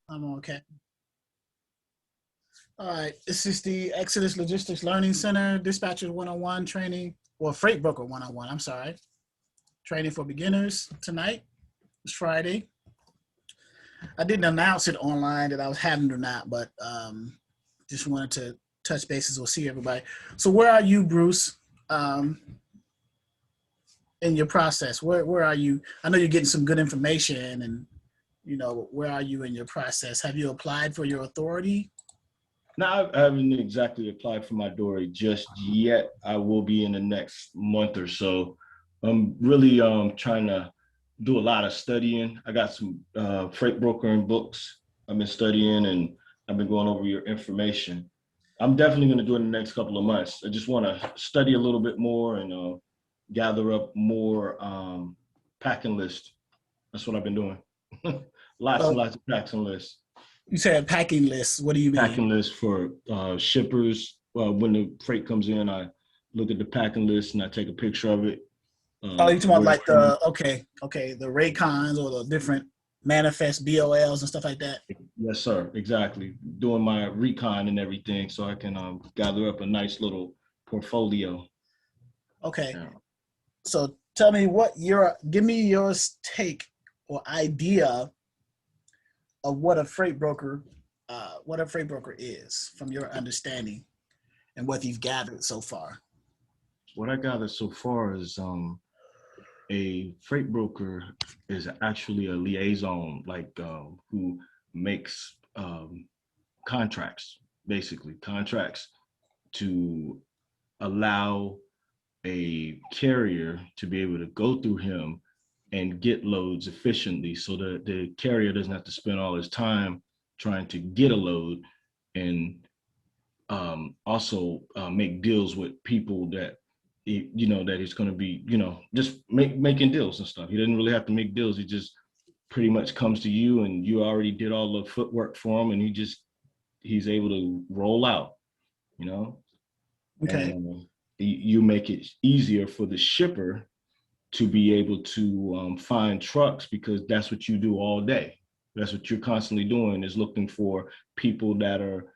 I'm okay. All right. This is the Exodus Logistics Learning Center Dispatcher 101 training, or Freight Broker 101. I'm sorry. Training for beginners tonight. It's Friday. I didn't announce it online that I was having it or not, but just wanted to touch bases or see everybody. So where are you, Bruce, in your process? Where are you? I know you're getting some good information, and where are you in your process? Have you applied for your authority? No, I haven't exactly applied for my Dory just yet. I will be in the next month or so. I'm really trying to do a lot of studying. I got some freight brokering books I've been studying, and I've been going over your information. I'm definitely going to do it in the next couple of months. I just want to study a little bit more and gather up more packing lists. That's what I've been doing. Lots and lots of packing lists. You said packing lists. What do you mean? Packing lists for shippers. When the freight comes in, I look at the packing list and I take a picture of it. You're talking about like the the Raycons or the different manifest BOLs and stuff like that? Yes, sir. Exactly. Doing my recon and everything so I can gather up a nice little portfolio. Okay. Yeah. So tell me give me your take or idea of what a freight broker is from your understanding and what you've gathered so far. What I gathered so far is a freight broker is actually a liaison, who makes contracts, basically contracts to allow a carrier to be able to go through him and get loads efficiently, so that the carrier doesn't have to spend all his time trying to get a load, and also make deals with people that that he's going to be just making deals and stuff. He doesn't really have to make deals. He just pretty much comes to you, and you already did all the footwork for him, and he's able to roll out. Okay. And you make it easier for the shipper to be able to find trucks, because that's what you do all day. That's what you're constantly doing, is looking for people that are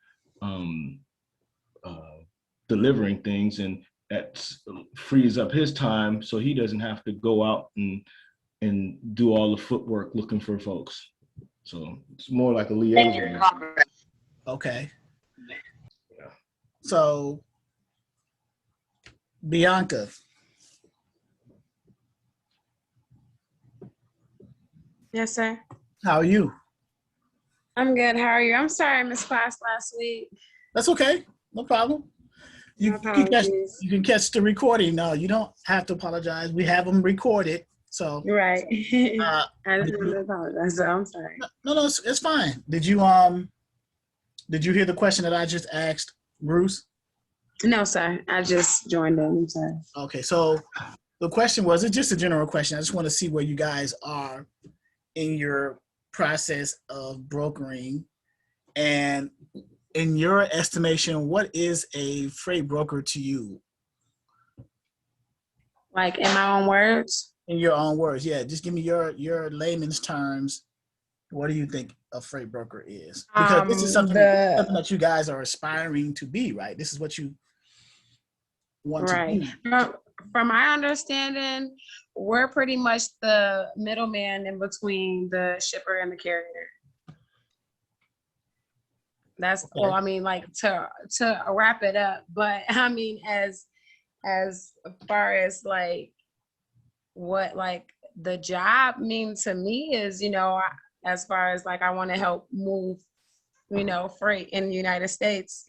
delivering things, and that frees up his time so he doesn't have to go out and do all the footwork looking for folks. So it's more like a liaison. Okay. Yeah. So Bianca. Yes, sir. How are you? I'm good. How are you? I'm sorry I missed class last week. That's okay. No problem. You can catch the recording. No, you don't have to apologize. We have them recorded. So right. I didn't apologize. So I'm sorry. No, it's fine. Did you hear the question that I just asked, Bruce? No, sir. I just joined in. I'm sorry. Okay, so the question was, it's just a general question. I just want to see where you guys are in your process of brokering, and in your estimation, what is a freight broker to you? Like in my own words? In your own words, yeah. Just give me your layman's terms. What do you think a freight broker is? Because this is something that you guys are aspiring to be, right? This is what you want to be. From my understanding, we're pretty much the middleman in between the shipper and the carrier. That's okay. Well, I mean, like to wrap it up, but I mean, as far as like what like the job means to me is, as far as like I want to help move, freight in the United States,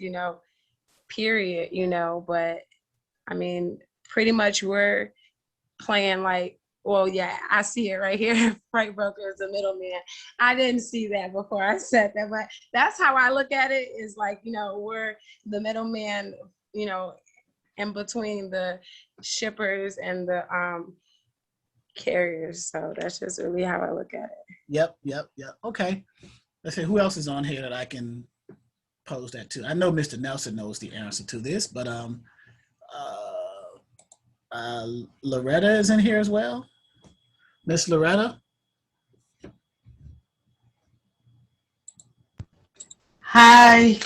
period, but I mean, pretty much we're playing like, well, yeah, I see it right here. Freight broker is the middleman. I didn't see that before I said that, but that's how I look at it, is like, we're the middleman, in between the shippers and the carriers. So that's just really how I look at it. Yep. Okay. Let's see, who else is on here that I can pose that to? I know Mr. Nelson knows the answer to this, but Loretta is in here as well. Miss Loretta? Hi.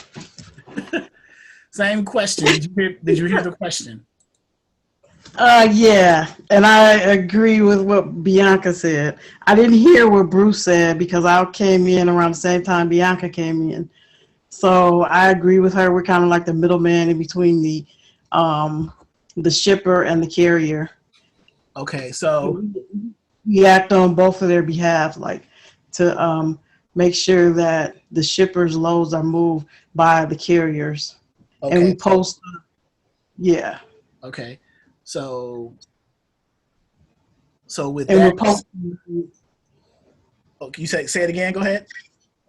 Same question. Did you hear the question? Yeah, and I agree with what Bianca said. I didn't hear what Bruce said because I came in around the same time Bianca came in. So I agree with her. We're kind of like the middleman in between the shipper and the carrier. Okay, so We act on both of their behalf, like to make sure that the shipper's loads are moved by the carriers, and we okay, so post. Yeah, okay, so so with and we're that, posting. oh, can you say it again? Go ahead.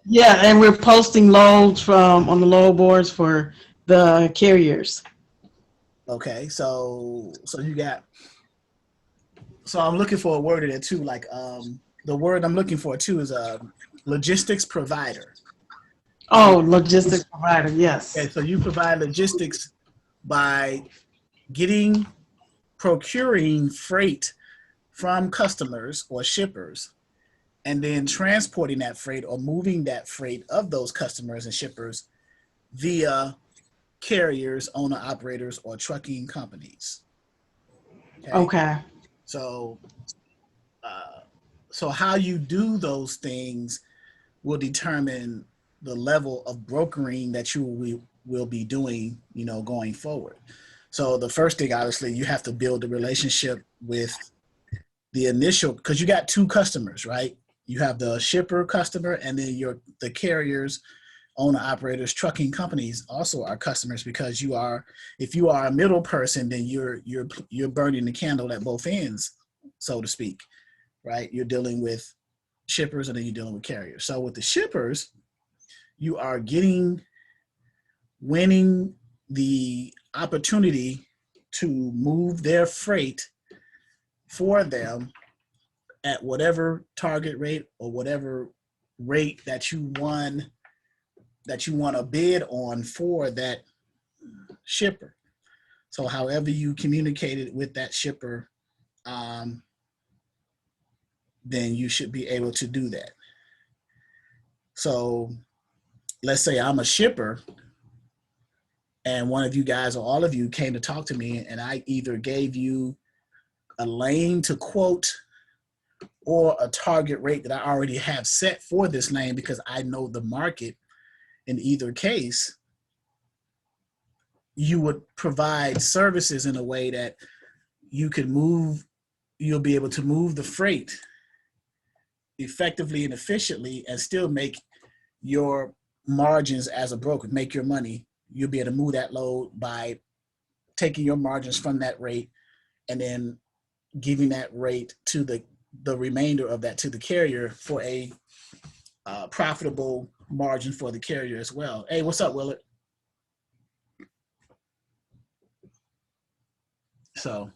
Yeah, and we're posting loads from on the load boards for the carriers. Okay, so you got so I'm looking for a word in it too. Like the word I'm looking for too is a logistics provider. So Oh, logistics provider, okay, yes. so you provide logistics by getting procuring freight from customers or shippers and then transporting that freight or moving that freight of those customers and shippers via carriers, owner operators, or trucking companies. Okay, Okay. so uh, so how you do those things will determine the level of brokering that will be doing, going forward. So the first thing, obviously, you have to build a relationship with the initial, because you got two customers, right? You have the shipper customer, and then the carriers, owner operators, trucking companies also are customers because if you are a middle person, then you're burning the candle at both ends, so to speak, right? You're dealing with shippers and then you're dealing with carriers. So with the shippers, you are winning the opportunity to move their freight for them at whatever target rate or whatever rate that you want to bid on for that shipper. So however you communicated with that shipper, um, then you should be able to do that. So let's say I'm a shipper and one of you guys or all of you came to talk to me and I either gave you a lane to quote or a target rate that I already have set for this lane because I know the market. In either case, you would provide services in a way that you'll be able to move the freight effectively and efficiently and still make your margins as a broker, make your money. You'll be able to move that load by taking your margins from that rate and then giving that rate to the remainder of that to the carrier for a profitable margin for the carrier as well. Hey, what's up, Willard? So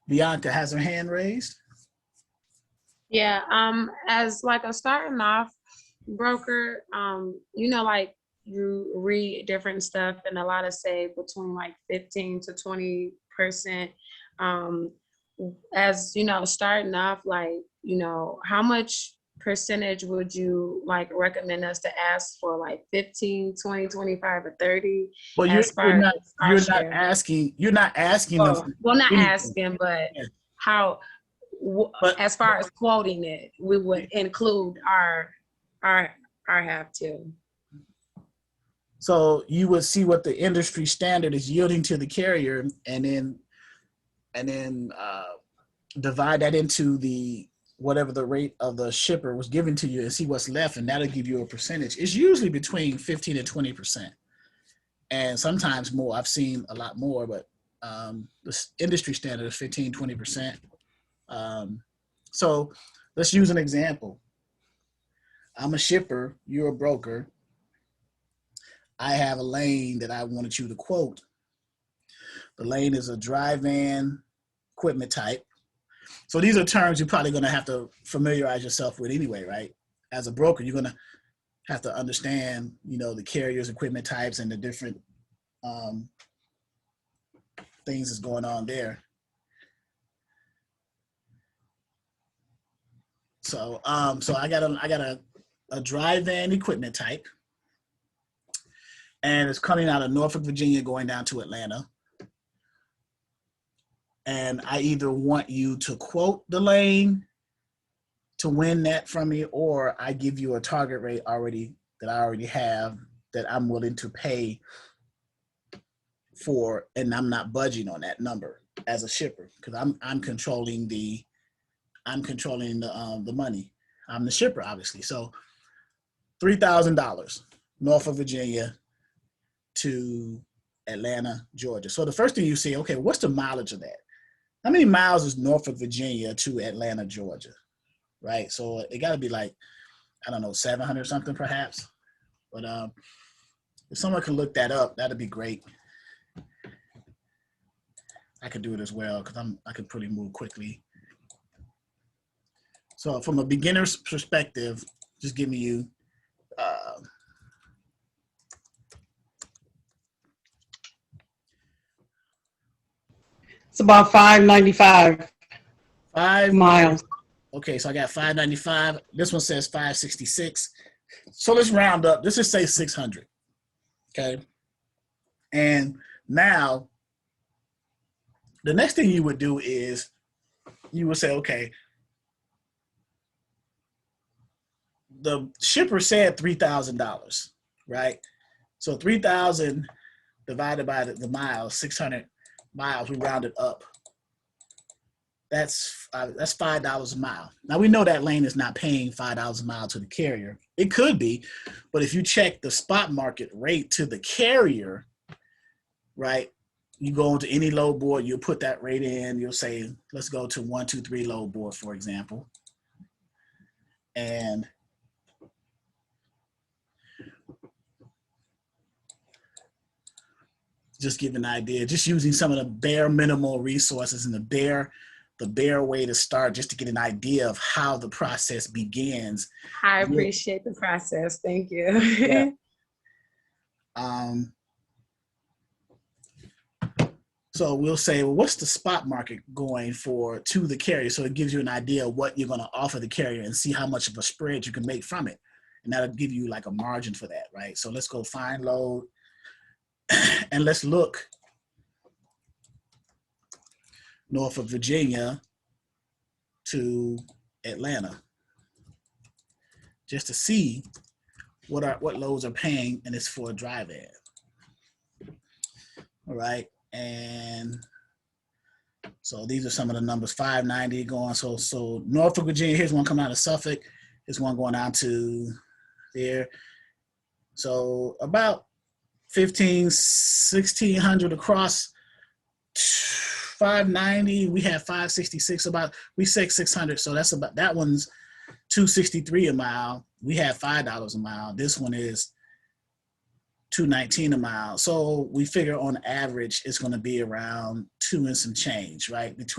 Bianca has her hand raised. Yeah, as like a starting off broker, like you read different stuff and a lot of say between like 15 to 20%. Um, as starting off, like, how much percentage would you like recommend us to ask for, like 15, 20, 25, or 30 Well, as far as our share? you're not asking them for Well, not anything. asking, but Yeah. how, But as far as quoting it, we would include our half too. so you would see what the industry standard is yielding to the carrier, and then divide that into the whatever the rate of the shipper was given to you, and see what's left, and that'll give you a percentage. It's usually between 15 and 20%, and sometimes more. I've seen a lot more, but the industry standard is 15, 20%. So let's use an example. I'm a shipper, you're a broker. I have a lane that I wanted you to quote. The lane is a dry van equipment type. So these are terms you're probably going to have to familiarize yourself with anyway, right? As a broker, you're going to have to understand, the carriers, equipment types, and the different um, things that's going on there. So, so I got a a dry van equipment type, and it's coming out of Norfolk, Virginia, going down to Atlanta. And I either want you to quote the lane to win that from me, or I give you a target rate already that I already have that I'm willing to pay for, and I'm not budging on that number as a shipper because I'm controlling the money. I'm the shipper, obviously. So $3,000, Norfolk, Virginia to Atlanta, Georgia. So the first thing you see, okay, what's the mileage of that? How many miles is Norfolk, Virginia to Atlanta, Georgia? Right. So it got to be like, I don't know, 700 something perhaps. But if someone can look that up, that'd be great. I could do it as well because I can pretty move quickly. So from a beginner's perspective, just giving you It's about 595 miles. Okay, so I got 595. This one says 566. So let's round up. Let's just say 600. Okay. And now the next thing you would do is you would say, okay, the shipper said $3,000, right? So 3,000 divided by the miles, 600 miles, we round it up. That's $5 a mile. Now we know that lane is not paying $5 a mile to the carrier. It could be, but if you check the spot market rate to the carrier, right? You go into any load board, you'll put that rate in. You'll say, let's go to 123 load board, for example, and just give an idea. Just using some of the bare minimal resources and the bare way to start, just to get an idea of how the process begins. I appreciate the process. Thank you. Yeah. So we'll say, well, what's the spot market going for to the carrier? So it gives you an idea of what you're going to offer the carrier and see how much of a spread you can make from it. And that'll give you like a margin for that, right? So let's go find load and let's look Norfolk, Virginia to Atlanta, just to see what loads are paying, and it's for a dry van. All right, and so these are some of the numbers. 590 going. So Norfolk, Virginia. Here's one coming out of Suffolk. Here's one going out to there. So about 1,600 across. 590, we have 566, about we say 600, so that's about, that one's 263 a mile. We have $5 a mile. This one is 219 a mile. So we figure on average it's going to be around 2 and some change, right? Let's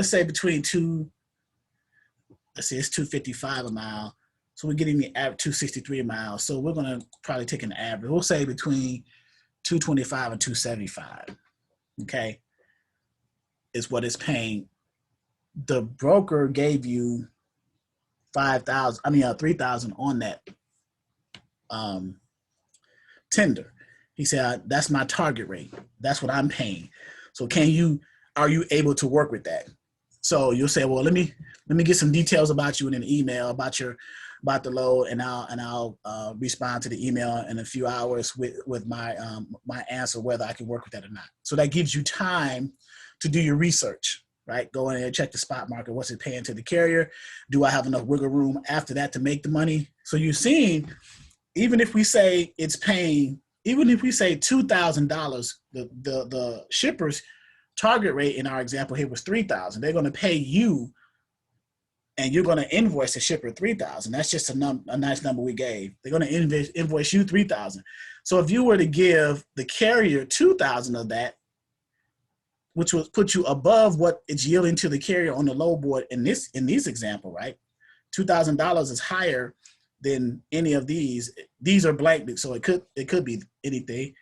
say it's 255 a mile. So we're getting the average 263 a mile. So we're going to probably take an average. We'll say between 225 and 275. Okay. Is what it's paying. The broker gave you 3,000 on that tender. He said, that's my target rate. That's what I'm paying. So are you able to work with that? So you'll say, well, let me get some details about you in an email about the load, and I'll respond to the email in a few hours with my answer, whether I can work with that or not. So that gives you time to do your research, right? Go in and check the spot market. What's it paying to the carrier? Do I have enough wiggle room after that to make the money? So you're seeing, even if we say it's paying, even if we say $2,000, the shipper's target rate in our example here was $3,000. They're going to pay you, and you're going to invoice the shipper $3,000. That's just a nice number we gave. They're going to invoice you $3,000. So if you were to give the carrier $2,000 of that, which will put you above what it's yielding to the carrier on the load board in this example, right? $2,000 is higher than any of these. These are blank, so it could be anything.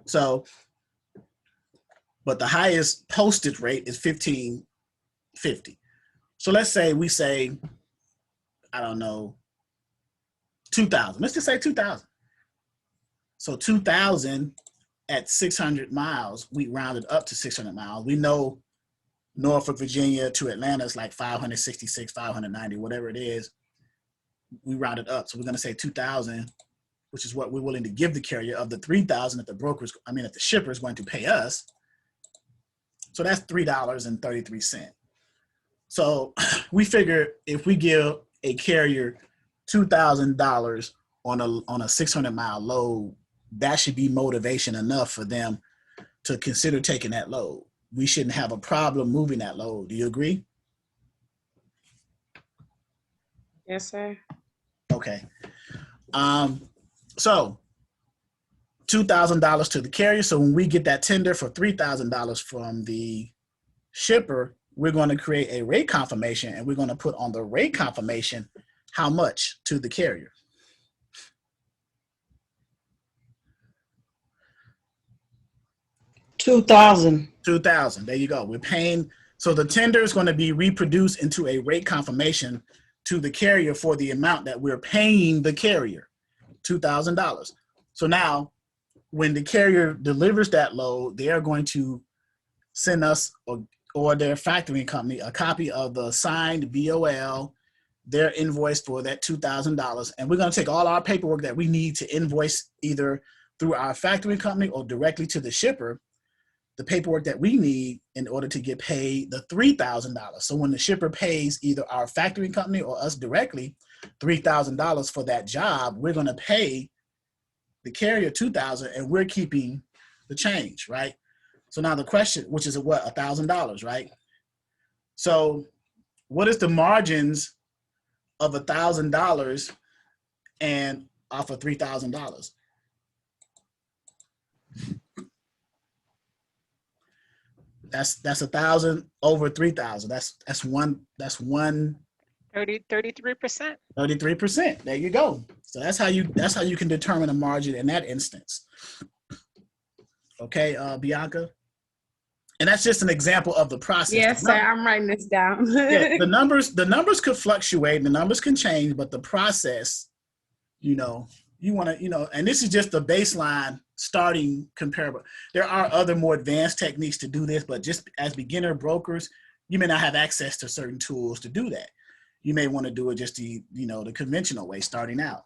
So, but the highest posted rate is $1,550. So let's say we say, I don't know, 2,000. Let's just say 2,000. So 2,000 at 600 miles, we rounded up to 600 miles. We know Norfolk, Virginia to Atlanta is like 566, 590, whatever it is. We rounded up. So we're going to say 2,000, which is what we're willing to give the carrier of the 3,000 that that the shipper is going to pay us. So that's $3.33. So we figure if we give a carrier $2,000 on a 600 mile load, that should be motivation enough for them to consider taking that load. We shouldn't have a problem moving that load. Do you agree? Yes, sir. Okay. So $2,000 to the carrier. So when we get that tender for $3,000 from the shipper, we're going to create a rate confirmation, and we're going to put on the rate confirmation how much to the carrier. $2,000. There you go. We're paying. So the tender is going to be reproduced into a rate confirmation to the carrier for the amount that we're paying the carrier, $2,000. So now when the carrier delivers that load, they are going to send us or their factoring company a copy of the signed VOL, their invoice for that $2,000. And we're going to take all our paperwork that we need to invoice either through our factoring company or directly to the shipper, the paperwork that we need in order to get paid the $3,000. So when the shipper pays either our factoring company or us directly $3,000 for that job, we're going to pay the carrier $2,000 and we're keeping the change, right? So now the question, which is what, $1,000, right? So what is the margins of $1,000 and off of $3,000? That's 1,000 over 3,000. That's 33%. 33%. There you go. So that's how you can determine a margin in that instance. Okay, Bianca. And that's just an example of the process. Yes, sir. I'm writing this down. Yeah, the numbers could fluctuate, the numbers can change, but the process, you want to, and this is just the baseline starting comparable. There are other more advanced techniques to do this, but just as beginner brokers, you may not have access to certain tools to do that. You may want to do it just the conventional way starting out,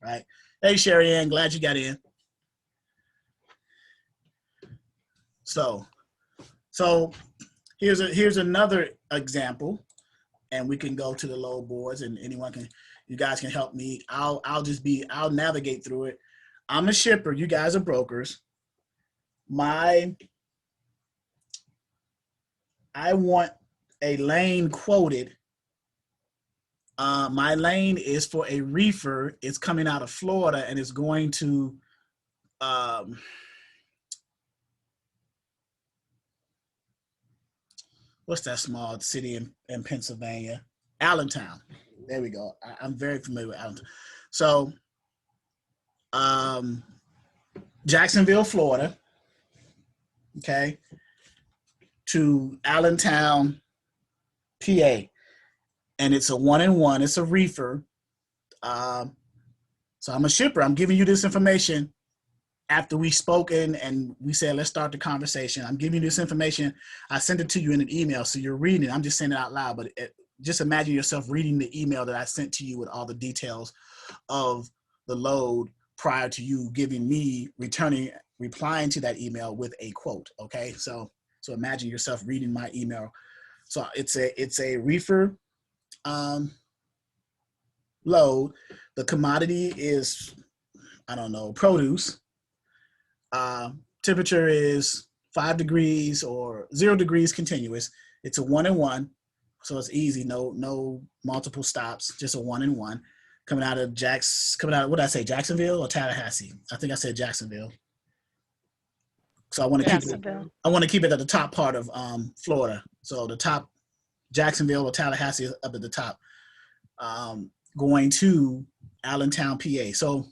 right? Hey, Sherry Ann, glad you got in. So here's another example, and we can go to the load boards, and you guys can help me. I'll navigate through it. I'm a shipper. You guys are brokers. I want a lane quoted. My lane is for a reefer. It's coming out of Florida, and it's going to what's that small city in Pennsylvania? Allentown. There we go. I'm very familiar with Allentown. So, Jacksonville, Florida, okay, to Allentown, PA, and it's a 1-in-1. It's a reefer. So I'm a shipper. I'm giving you this information after we spoken and we said, let's start the conversation. I'm giving you this information. I sent it to you in an email, so you're reading it. I'm just saying it out loud, but just imagine yourself reading the email that I sent to you with all the details of the load prior to you giving me, replying to that email with a quote, okay? So imagine yourself reading my email. So it's a reefer load. The commodity is, I don't know, produce. Temperature is 5 degrees or 0 degrees continuous. It's a 1-in-1, so it's easy. No multiple stops, just a 1-in-1. Coming out of what did I say, Jacksonville or Tallahassee? I think I said Jacksonville. So I want to keep it at the top part of Florida. So the top, Jacksonville or Tallahassee is up at the top. Going to Allentown, PA. So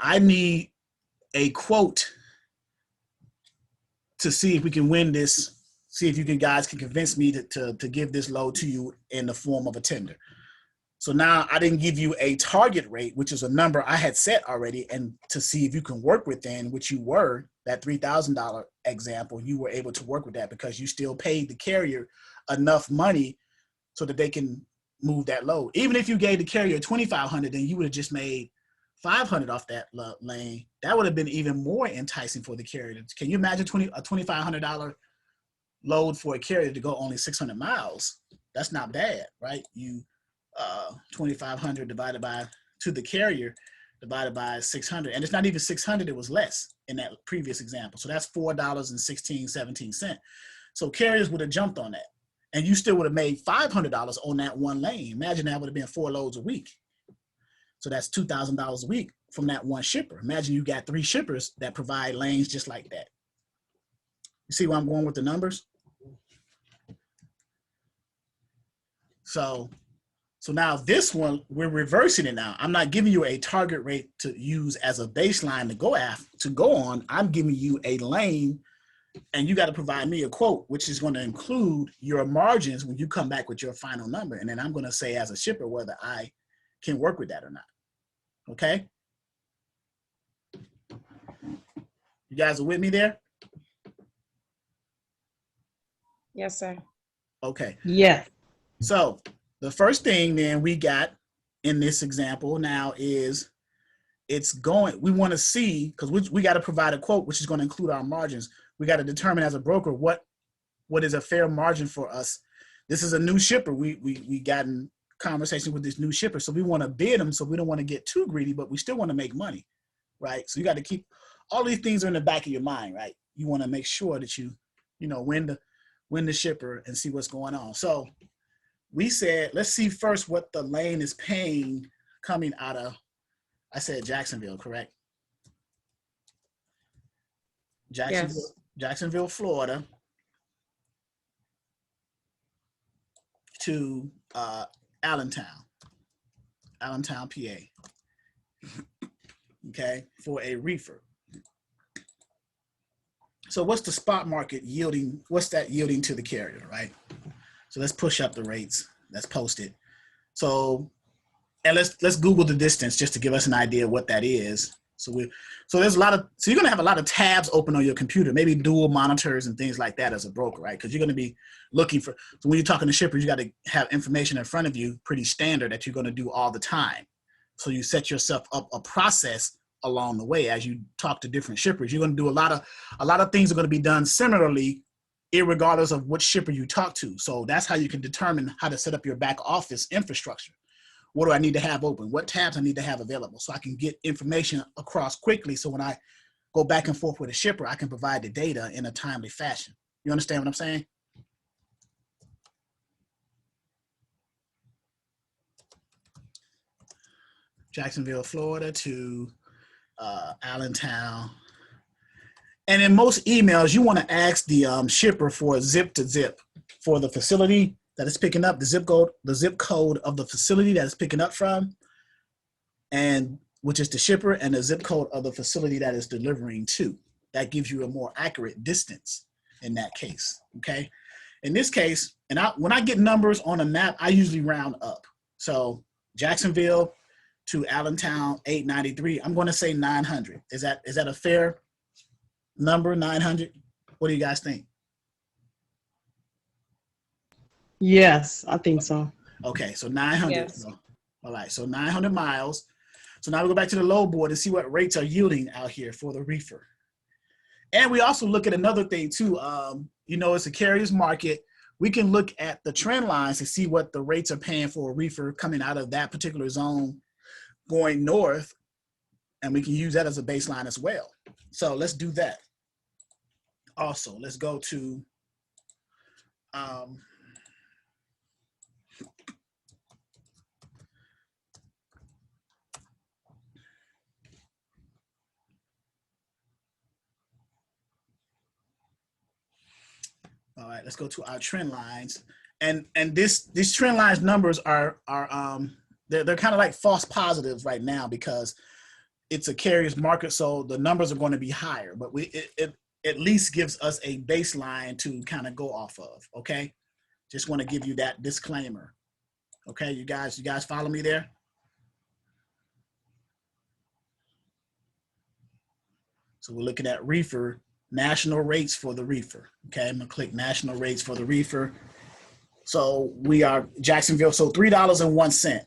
I need a quote to see if we can win this see if you guys can convince me to give this load to you in the form of a tender. So now I didn't give you a target rate, which is a number I had set already, and to see if you can work within, which you were, that $3,000 example, you were able to work with that because you still paid the carrier enough money so that they can move that load. Even if you gave the carrier $2,500, then you would have just made $500 off that lane. That would have been even more enticing for the carrier. Can you imagine a $2,500 load for a carrier to go only 600 miles? That's not bad, right? You 2,500 divided by to the carrier divided by 600, and it's not even 600, it was less in that previous example. So that's $4.16-17. So carriers would have jumped on that, and you still would have made $500 on that one lane. Imagine that would have been 4 loads a week. So that's $2,000 a week from that one shipper. Imagine you got 3 shippers that provide lanes just like that. You see where I'm going with the numbers? So now this one, we're reversing it now. I'm not giving you a target rate to use as a baseline to go on. I'm giving you a lane, and you got to provide me a quote, which is going to include your margins when you come back with your final number. And then I'm going to say as a shipper whether I can work with that or not. Okay? You guys are with me there? Yes, sir. Okay. Yes. So the first thing then we got in this example now is we want to see, because we got to provide a quote, which is going to include our margins. We got to determine as a broker what is a fair margin for us. This is a new shipper. We got in conversation with this new shipper. So we want to bid them. So we don't want to get too greedy, but we still want to make money, right? So you got to keep all these things are in the back of your mind, right? You want to make sure that you win the shipper and see what's going on. So we said, let's see first what the lane is paying coming out of, I said Jacksonville, correct? Jacksonville, Florida to Allentown, PA, okay, for a reefer. So what's the spot market yielding? What's that yielding to the carrier, right? So let's push up the rates. Let's post it. So, and let's Google the distance just to give us an idea of what that is. So there's you're gonna have a lot of tabs open on your computer, maybe dual monitors and things like that as a broker, right? Because you're gonna be looking for. So when you're talking to shippers, you got to have information in front of you, pretty standard, that you're gonna do all the time. So you set yourself up a process along the way as you talk to different shippers. You're gonna do a lot of things are gonna be done similarly, irregardless of which shipper you talk to. So that's how you can determine how to set up your back office infrastructure. What do I need to have open? What tabs I need to have available so I can get information across quickly, so when I go back and forth with a shipper, I can provide the data in a timely fashion. You understand what I'm saying? Jacksonville, Florida to Allentown. And in most emails, you want to ask the shipper for a zip to zip for the facility that is picking up, the zip code of the facility that is picking up from, and which is the shipper, and the zip code of the facility that is delivering to. That gives you a more accurate distance in that case, okay? In this case, and when I get numbers on a map, I usually round up. So Jacksonville to Allentown, 893, I'm gonna say 900. Is that a fair number, 900? What do you guys think? Yes, I think so. Okay, so 900. Yes. All right, so 900 miles. So now we go back to the load board and see what rates are yielding out here for the reefer. And we also look at another thing too. It's a carrier's market. We can look at the trend lines to see what the rates are paying for a reefer coming out of that particular zone going north, and we can use that as a baseline as well. So let's do that. Also, let's go to all right, let's go to our trend lines. And these trend lines numbers are they're kind of like false positives right now because it's a carrier's market, so the numbers are going to be higher. But at least gives us a baseline to kind of go off of. Okay, just want to give you that disclaimer. Okay, you guys follow me there? So we're looking at reefer, national rates for the reefer. Okay, I'm gonna click national rates for the reefer. So we are Jacksonville, so $3.01.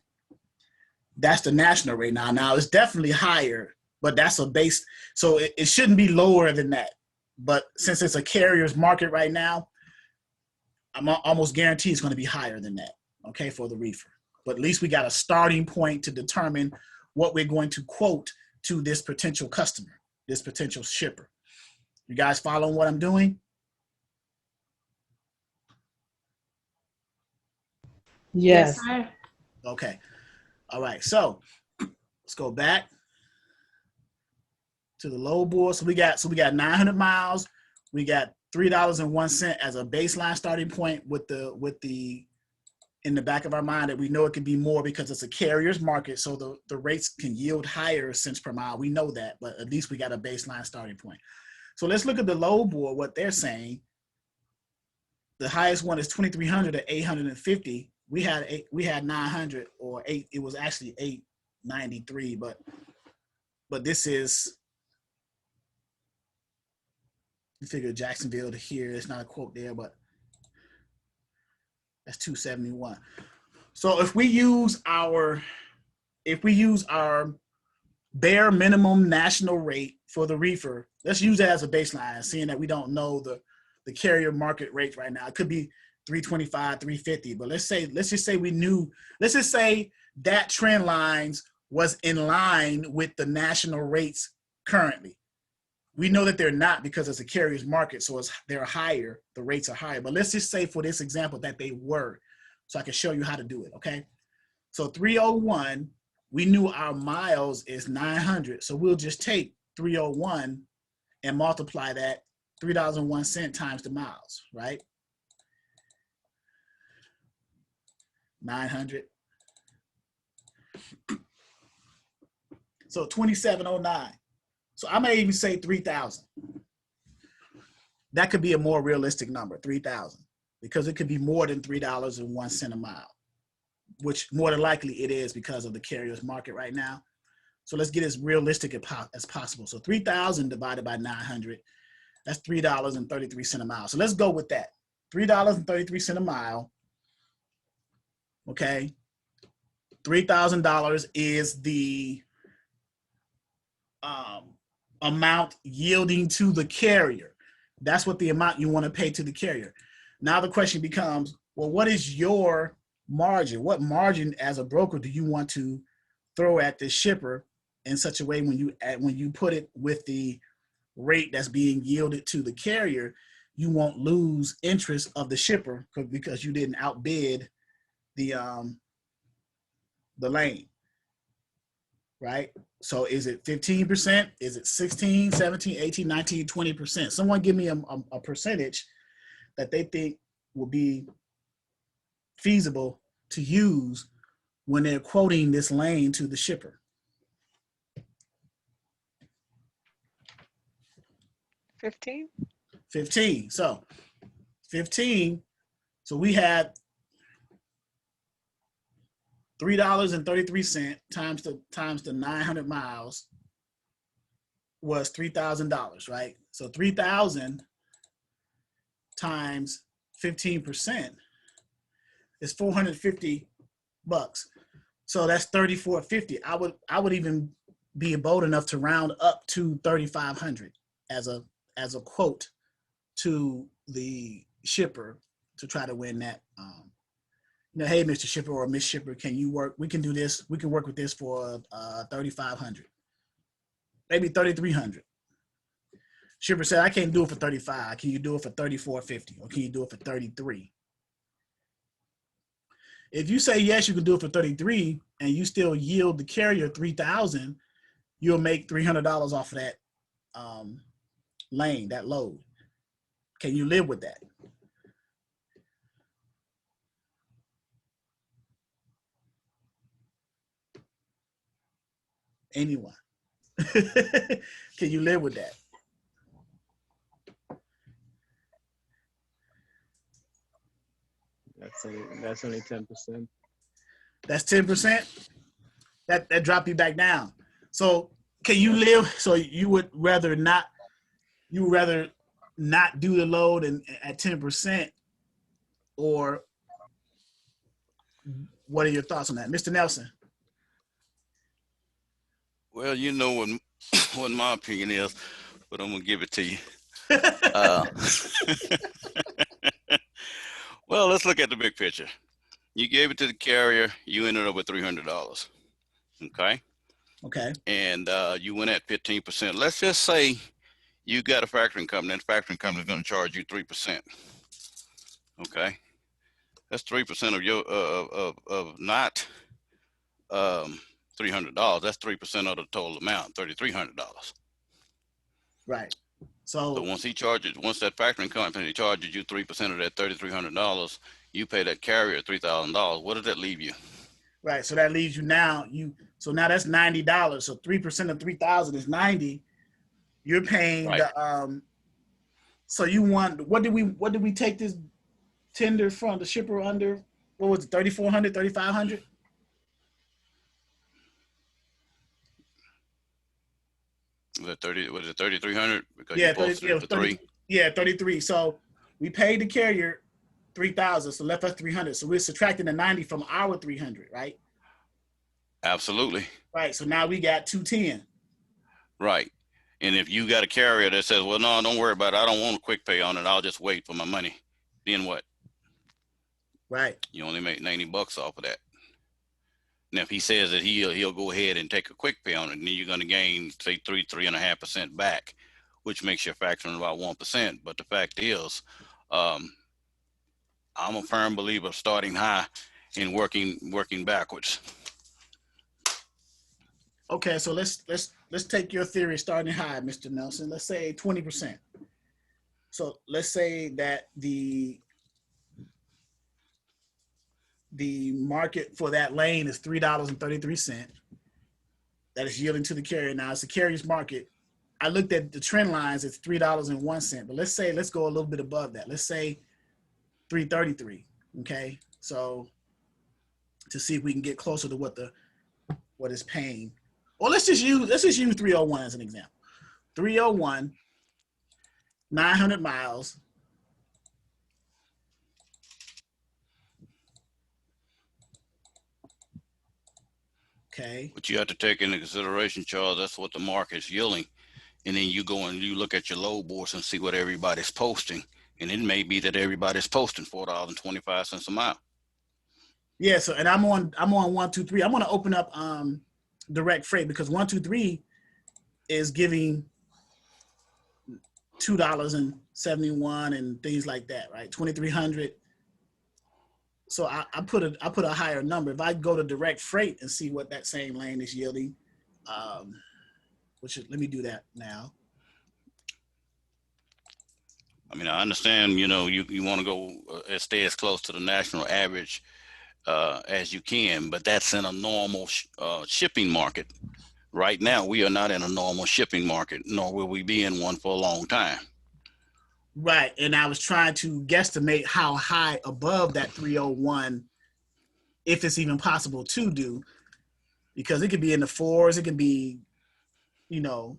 That's the national rate now. Now it's definitely higher, but that's a base. So it shouldn't be lower than that. But since it's a carrier's market right now, I'm almost guaranteed it's going to be higher than that, okay, for the reefer. But at least we got a starting point to determine what we're going to quote to this potential customer, this potential shipper. You guys following what I'm doing? Yes. sir. Okay. All right. So let's go back to the load board. So we got 900 miles. We got $3.01 as a baseline starting point with the in the back of our mind that we know it could be more because it's a carrier's market. So the rates can yield higher cents per mile. We know that, but at least we got a baseline starting point. So let's look at the load board, what they're saying. The highest one is 2,300 at 850. We had 900 or 8. It was actually 893, but this is, you figure Jacksonville to here. It's not a quote there, but that's 271. So if we use our bare minimum national rate for the reefer, let's use that as a baseline, seeing that we don't know the carrier market rate right now. It could be 325, 350, but let's just say that trend lines was in line with the national rates currently. We know that they're not because it's a carrier's market, so they're higher, the rates are higher. But let's just say for this example that they were, so I can show you how to do it, okay? So 301, we knew our miles is 900, so we'll just take 301 and multiply that $3.01 times the miles, right? 900. So 2709. So I may even say 3,000. That could be a more realistic number, 3,000, because it could be more than $3.01 a mile, which more than likely it is because of the carrier's market right now. So let's get as realistic as possible. So 3,000 divided by 900, that's $3.33 a mile. So let's go with that. $3.33 a mile. Okay. $3,000 is the amount yielding to the carrier. That's what the amount you want to pay to the carrier. Now the question becomes, well, what is your margin? What margin as a broker do you want to throw at this shipper in such a way when you put it with the rate that's being yielded to the carrier, you won't lose interest of the shipper because you didn't outbid the lane, right? So is it 15%? Is it 16, 17, 18, 19, 20%? Someone give me a percentage that they think will be feasible to use when they're quoting this lane to the shipper. 15. 15. So 15. So we had $3.33 times the 900 miles was $3,000, right? So 3,000 times 15% is $450. So that's $3,450. I would even be bold enough to round up to $3,500 as a quote to the shipper to try to win that. Hey, Mr. Shipper or Miss Shipper, can you work? We can do this. We can work with this for $3,500, maybe $3,300. Shipper said, I can't do it for 35. Can you do it for $3,450? Or can you do it for 33? If you say yes, you can do it for 33, and you still yield the carrier 3,000, you'll make $300 off of that lane, that load. Can you live with that? Anyone? Can you live with that? That's only 10%. That's 10%. That drop you back down. So can you live? So you would rather not do the load and at 10%, or what are your thoughts on that, Mr. Nelson? Well, you know what, what my opinion is, but I'm gonna give it to you. Uh, well, let's look at the big picture. You gave it to the carrier, you ended up with $300. Okay. Okay. And you went at 15%. Let's just say you got a factoring company, and the factoring company is going to charge you 3%. Okay. That's 3% of your of not $300. That's 3% of the total amount, $3,300. Right. So So once that factoring company charges you 3% of that $3,300, you pay that carrier $3,000. What does that leave you? right. So that leaves you now. So now that's $90. So 3% of 3,000 is 90. You're paying Right. the So you want what did we take this tender from the shipper under? What was it? 3,400, 3,500? Was it 3,300? Because Yeah, you posted it for 30, 3. yeah, 33. So we paid the carrier 3,000, so left us 300. So we're subtracting the 90 from our 300, right? Absolutely. Right. So now we got 210. Right. And if you got a carrier that says, well, no, don't worry about it. I don't want a quick pay on it. I'll just wait for my money. Then what? Right. You only make $90 off of that. Now, if he says that he'll go ahead and take a quick pay on it, and then you're going to gain, say, 3.5% back, which makes your factoring about 1%. But the fact is, I'm a firm believer of starting high and working backwards. Okay, so let's take your theory starting high, Mr. Nelson. Let's say 20%. So let's say that the market for that lane is $3.33. That is yielding to the carrier. Now it's the carrier's market. I looked at the trend lines, it's $3.01. But let's go a little bit above that. Let's say 333. Okay. So to see if we can get closer to what it's paying. Or let's just use 301 as an example. 301, 900 miles. Okay. But you have to take into consideration, Charles, that's what the market's yielding. And then you go and you look at your load boards and see what everybody's posting. And it may be that everybody's posting $4.25 a mile. Yeah, so and I'm on 123. I'm gonna open up direct freight because 123 is giving $2.71 and things like that, right? 2,300. So I put a higher number. If I go to direct freight and see what that same lane is yielding, let me do that now. I mean, I understand, you want to go stay as close to the national average as you can, but that's in a normal shipping market. Right now, we are not in a normal shipping market, nor will we be in one for a long time. Right, and I was trying to guesstimate how high above that 301, if it's even possible to do, because it could be in the fours, it could be, because,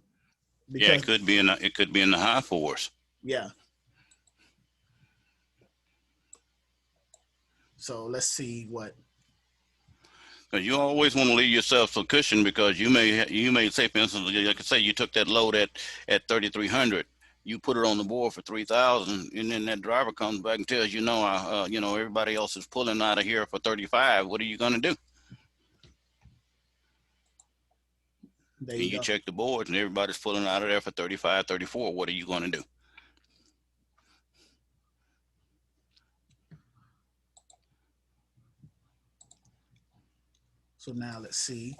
yeah, it could be in the high fours. Yeah. So let's see what. Because you always want to leave yourself some cushion, because you may say, for instance, like I say, you took that load at 3,300. You put it on the board for 3,000, and then that driver comes back and tells you, everybody else is pulling out of here for 35. What are you going to do? There you check the boards, and everybody's pulling out of there for 35, 34. What are you going to do? So now let's see.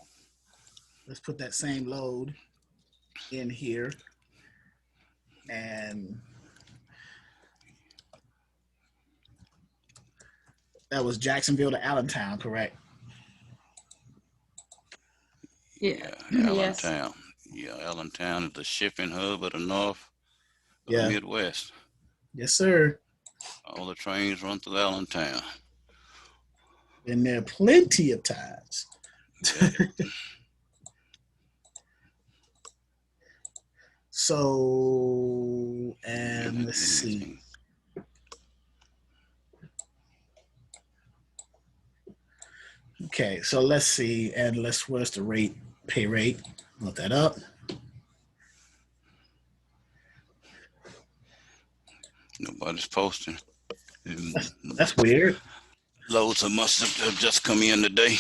Let's put that same load in here. And that was Jacksonville to Allentown, correct? Yeah. Allentown. Yes. Yeah, Allentown is the shipping hub of the north, of the Midwest. Yes, sir. All the trains run through Allentown. Been there plenty of times. So, and let's see. Okay, so let's see, and where's the rate, pay rate? Look that up. Nobody's posting. That's weird. Loads of must have just come in today.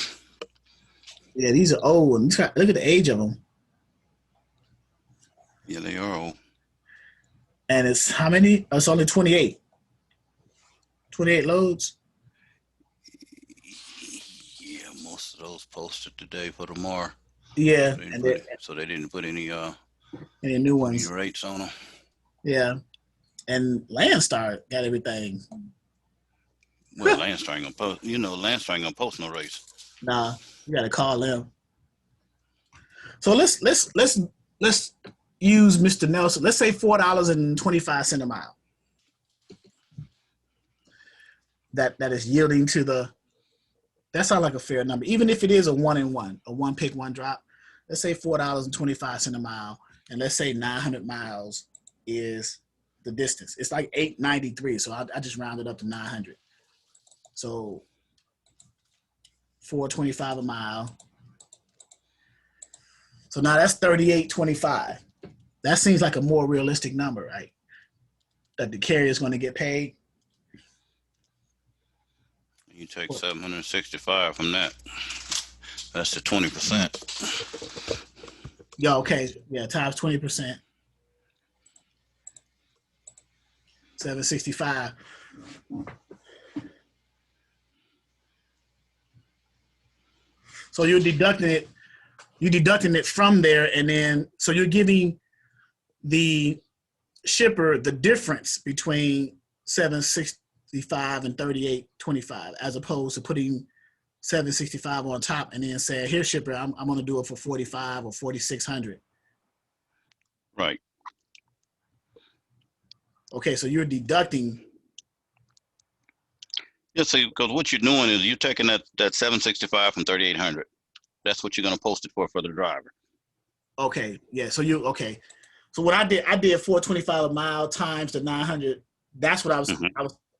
Yeah, these are old ones. Look at the age of them. Yeah, they are old. And it's how many? It's only 28. 28 loads. Yeah, most of those posted today for tomorrow. Yeah, So they didn't put any new ones. Any rates on them. Yeah, and Landstar got everything. Well, Landstar ain't gonna post. You know, Landstar ain't gonna post no rates. Nah, you gotta call them. So let's use Mr. Nelson. Let's say $4.25 a mile. That is yielding to the. That sounds like a fair number, even if it is a 1-and-1, a one pick, one drop. Let's say $4.25 a mile, and let's say 900 miles is the distance. It's like 893, so I just rounded up to 900. So $4.25 a mile. So now that's $38.25. That seems like a more realistic number, right? That the carrier is going to get paid. You take 765 from that. That's the 20%. Yeah, okay. Yeah, times 20%. 765. So you're deducting it from there, and then so you're giving the shipper the difference between 765 and 38.25, as opposed to putting 765 on top and then saying, "Here, shipper, I'm going to do it for 45 or 4,600." Right. Okay, so you're deducting. Yeah, see, because what you're doing is you're taking that 765 from 3,800. That's what you're gonna post it for the driver. Okay, yeah. So okay. So what I did 425 a mile times the 900. That's what I was.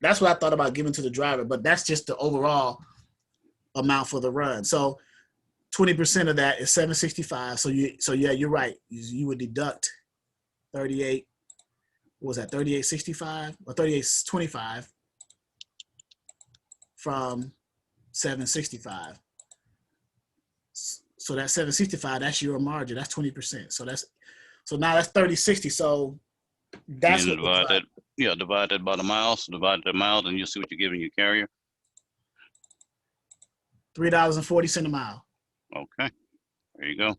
That's what I thought about giving to the driver, but that's just the overall amount for the run. So 20% of that is 765. So yeah, you're right. You would deduct 38. What was that 38.65 or 38.25 from 765? So that's 765. That's your margin. That's 20%. So now that's 30.60. So that's what divide that. Yeah, divide that by the miles. Divide the miles, and you'll see what you're giving your carrier. $3.40 a mile. Okay, there you go.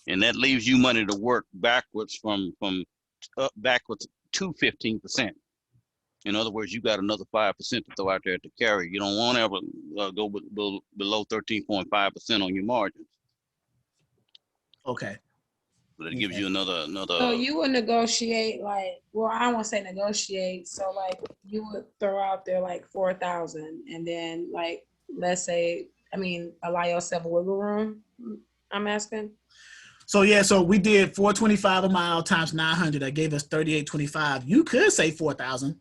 And that leaves you money to work backwards from backwards to 15%. In other words, you got another 5% to throw out there at the carrier. You don't want to ever go below 13.5% on your margins. Okay. But it gives you another. So you would negotiate I don't want to say negotiate. So you would throw out there 4,000, and then let's say, allow yourself wiggle room. I'm asking. So yeah, so we did 425 a mile times 900. That gave us 38.25. You could say 4,000,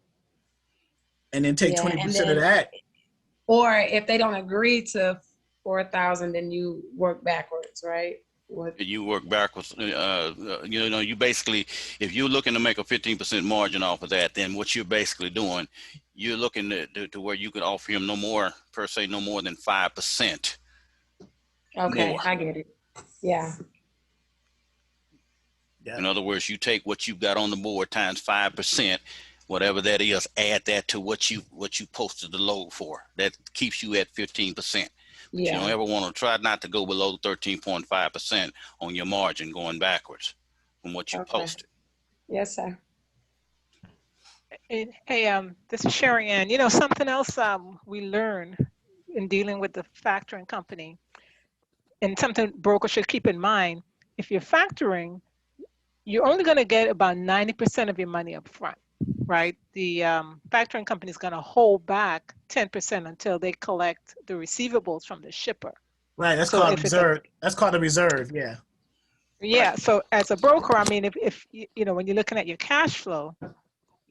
and then take 20% of that. Or if they don't agree to 4,000, then you work backwards, right? You work backwards. You basically, if you're looking to make a 15% margin off of that, then what you're basically doing, you're looking to where you could offer him no more than 5%. Okay, more. I get it. Yeah. In other words, you take what you've got on the board times 5%, whatever that is, add that to what you posted the load for. That keeps you at 15%. Yeah. You don't ever want to try not to go below 13.5% on your margin going backwards from what you posted. Yes, sir. Hey, this is Sherry Ann. Something else we learned in dealing with the factoring company, and something brokers should keep in mind: if you're factoring, you're only going to get about 90% of your money up front, right? The factoring company is going to hold back 10% until they collect the receivables from the shipper. Right. That's So called if it's a reserve. That's called a reserve. Yeah. yeah, so as a broker, I mean, if you know when you're looking at your cash flow,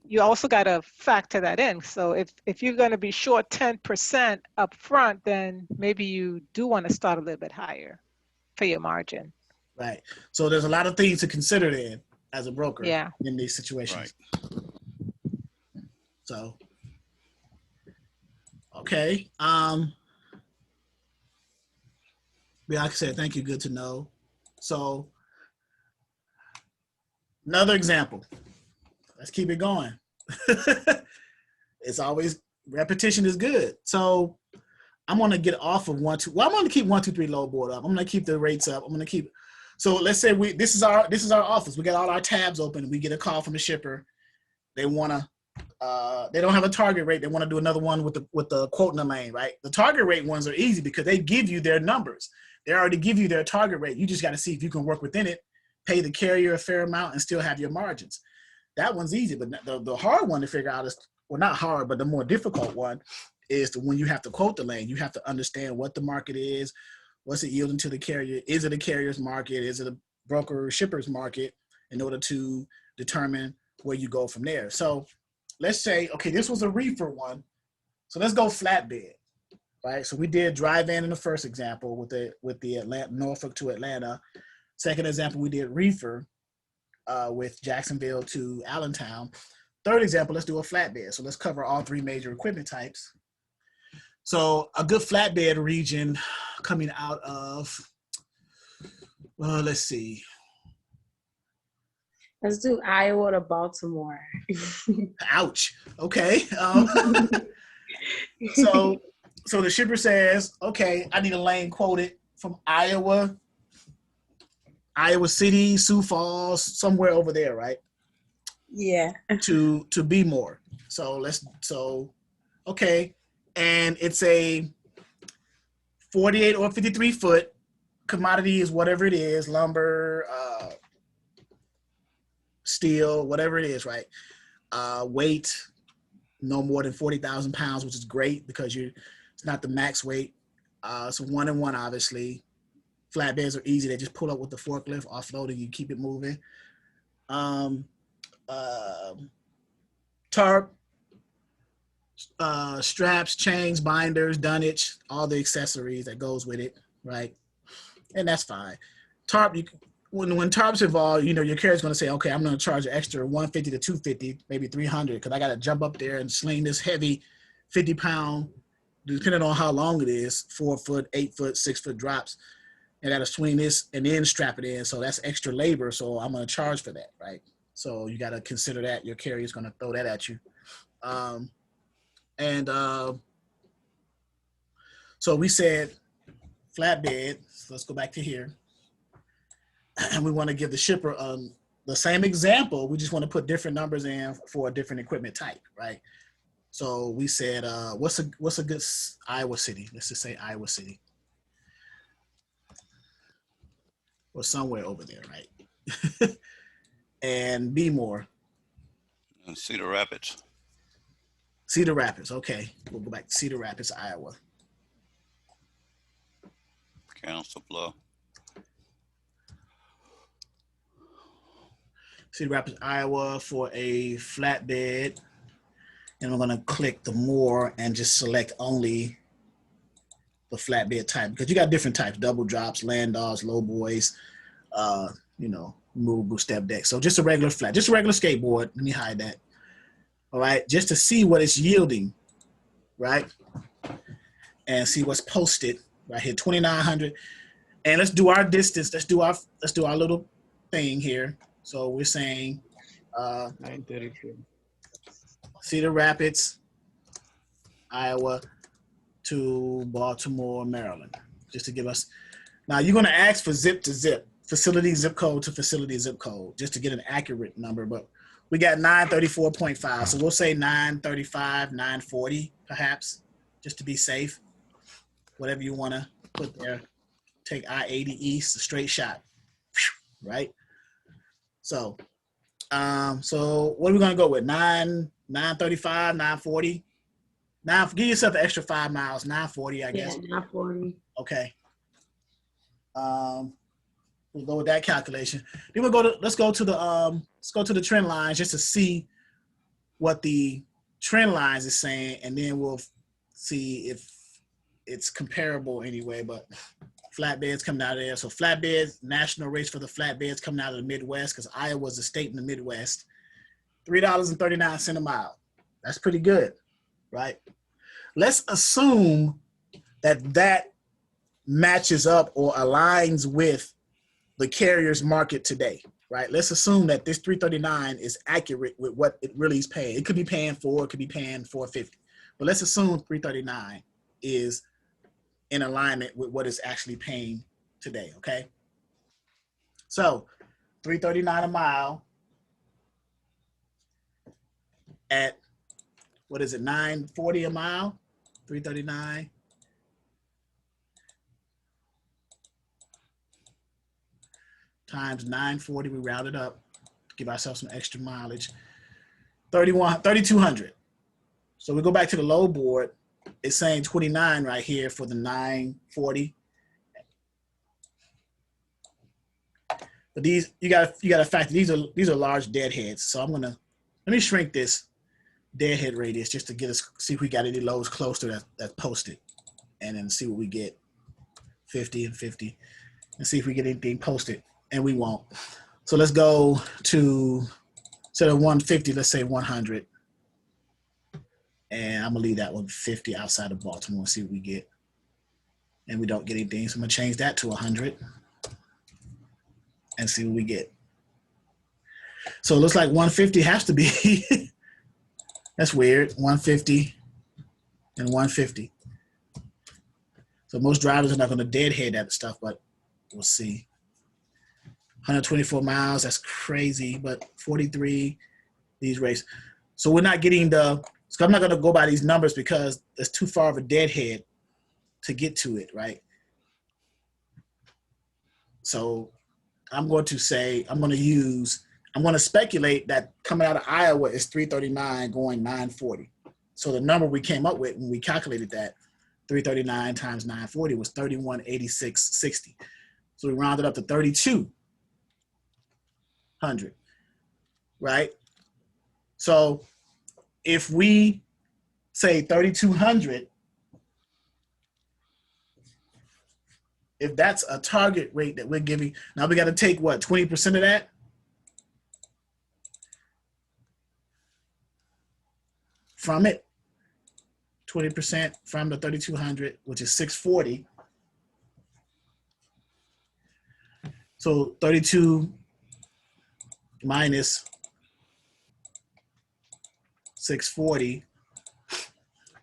you also got to factor that in. So if you're going to be short 10% up front, then maybe you do want to start a little bit higher for your margin. Right. So there's a lot of things to consider then as a broker Yeah. in these situations. Right. So, okay. Like I said, thank you. Good to know. So, another example. Let's keep it going. It's always repetition is good. So, I'm going to get off of 1, 2. Well, I'm going to keep 1, 2, 3 load board up. I'm going to keep the rates up. I'm going to keep. So let's say this is our office. We got all our tabs open. We get a call from the shipper. They want to. They don't have a target rate. They want to do another one with the quote in the lane, right? The target rate ones are easy because they give you their numbers. They already give you their target rate. You just got to see if you can work within it, pay the carrier a fair amount, and still have your margins. That one's easy, but the hard one to figure out is, well, not hard, but the more difficult one is when you have to quote the lane. You have to understand what the market is, what's it yielding to the carrier. Is it a carrier's market? Is it a broker or shipper's market in order to determine where you go from there? So let's say, okay, this was a reefer one. So let's go flatbed, right? So we did dry van in the first example with the Atlanta, Norfolk to Atlanta. Second example, we did reefer with Jacksonville to Allentown. Third example, let's do a flatbed. So let's cover all 3 major equipment types. So a good flatbed region coming out of, let's see. Let's do Iowa to Baltimore. Ouch. Okay. So the shipper says, okay, I need a lane quoted from Iowa City, Sioux Falls, somewhere over there, right? Yeah. To be more. So okay. And it's a 48 or 53 foot commodity is whatever it is, lumber, steel, whatever it is, right? Weight, no more than 40,000 pounds, which is great because it's not the max weight. So 1 and 1, obviously. Flatbeds are easy. They just pull up with the forklift, offload, and you keep it moving. Tarp, straps, chains, binders, dunnage, all the accessories that goes with it, right? And that's fine. Tarp, when tarp's involved, your carrier's going to say, okay, I'm going to charge an extra 150 to 250, maybe 300, because I got to jump up there and sling this heavy 50-pound, depending on how long it is, 4 foot, 8 foot, 6 foot drops. And got to swing this and then strap it in. So that's extra labor. So I'm going to charge for that, right? So you got to consider that. Your carrier's going to throw that at you. So we said flatbed. So let's go back to here. And we want to give the shipper the same example. We just want to put different numbers in for a different equipment type, right? So we said, what's a good Iowa City? Let's just say Iowa City. Or somewhere over there, right? And be more. And Cedar Rapids. Cedar Rapids, okay. We'll go back to Cedar Rapids, Iowa. Council Bluff. Cedar Rapids, Iowa for a flatbed. And I'm gonna click the more and just select only the flatbed type, because you got different types: double drops, land dogs, low boys, movable step deck. So just a regular flat, just a regular skateboard. Let me hide that. All right, just to see what it's yielding, right? And see what's posted right here, 2,900. And let's do our distance. Let's do our little thing here. So we're saying 932. Cedar Rapids, Iowa to Baltimore, Maryland, just to give us. Now you're going to ask for zip to zip, facility zip code to facility zip code, just to get an accurate number. But we got 934.5, so we'll say 935, 940, perhaps, just to be safe. Whatever you want to put there. Take I-80 East, a straight shot, right? So So what are we gonna go with? 935, 940. Give yourself an extra 5 miles. 940, I guess. Yeah, 940. Okay. We'll go with that calculation. Then let's go to the trend lines just to see what the trend lines is saying, and then we'll see if it's comparable anyway. But flatbeds coming out of there. So flatbeds, national rates for the flatbeds coming out of the Midwest, because Iowa's a state in the Midwest. $3.39 a mile. That's pretty good, right? Let's assume that matches up or aligns with the carrier's market today, right? Let's assume that this 339 is accurate with what it really is paying. It could be paying $4, it could be paying $4.50, but let's assume 339 is in alignment with what it's actually paying today, okay? So 339 a mile at, what is it, 940 a mile? 339 times 940, we round it up, give ourselves some extra mileage. 3,200. So we go back to the load board. It's saying 29 right here for the 940. But these, you gotta factor, these are large deadheads. So let me shrink this deadhead radius just to get us, see if we got any loads close to that posted, and then see what we get. 50 and 50, and see if we get anything posted, and we won't. So let's go to, instead of 150, let's say 100. And I'm gonna leave that one 50 outside of Baltimore and see what we get. And we don't get anything, so I'm gonna change that to 100 and see what we get. So it looks like 150 has to be, that's weird, 150 and 150. So most drivers are not gonna deadhead that stuff, but we'll see. 124 miles, that's crazy, but 43, these rates. So we're not getting so I'm not gonna go by these numbers because there's too far of a deadhead to get to it, right? So I'm going to speculate that coming out of Iowa is 339 going 940. So the number we came up with when we calculated that, 339 times 940 was 3186.60. So we rounded up to 3,200, right? So if we say 3,200, if that's a target rate that we're giving, now we got to take what, 20% of that? From it, 20% from the 3,200, which is 640. So 32 minus 640,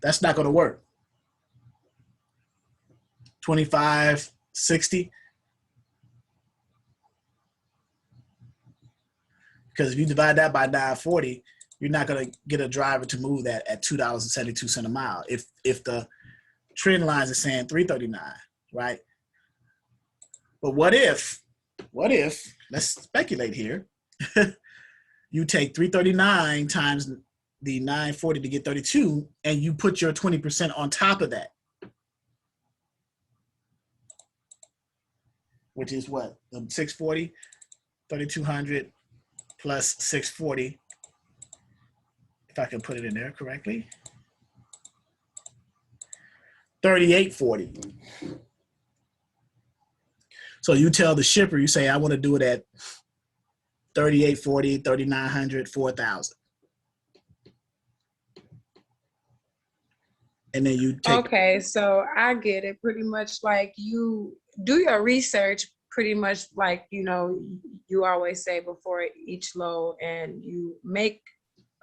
that's not going to work. 2560. Because if you divide that by 940, you're not going to get a driver to move that at $2.72 a mile. If the trend lines are saying 339, right? But what if, let's speculate here, you take 339 times the 940 to get 32, and you put your 20% on top of that, which is what? 640, 3,200 plus 640, if I can put it in there correctly, 3,840. So you tell the shipper, you say, I want to do it at 3,840, 3,900, 4,000. And then you take. Okay, so I get it. Pretty much like you do your research, pretty much like, you always say before each load, and you make,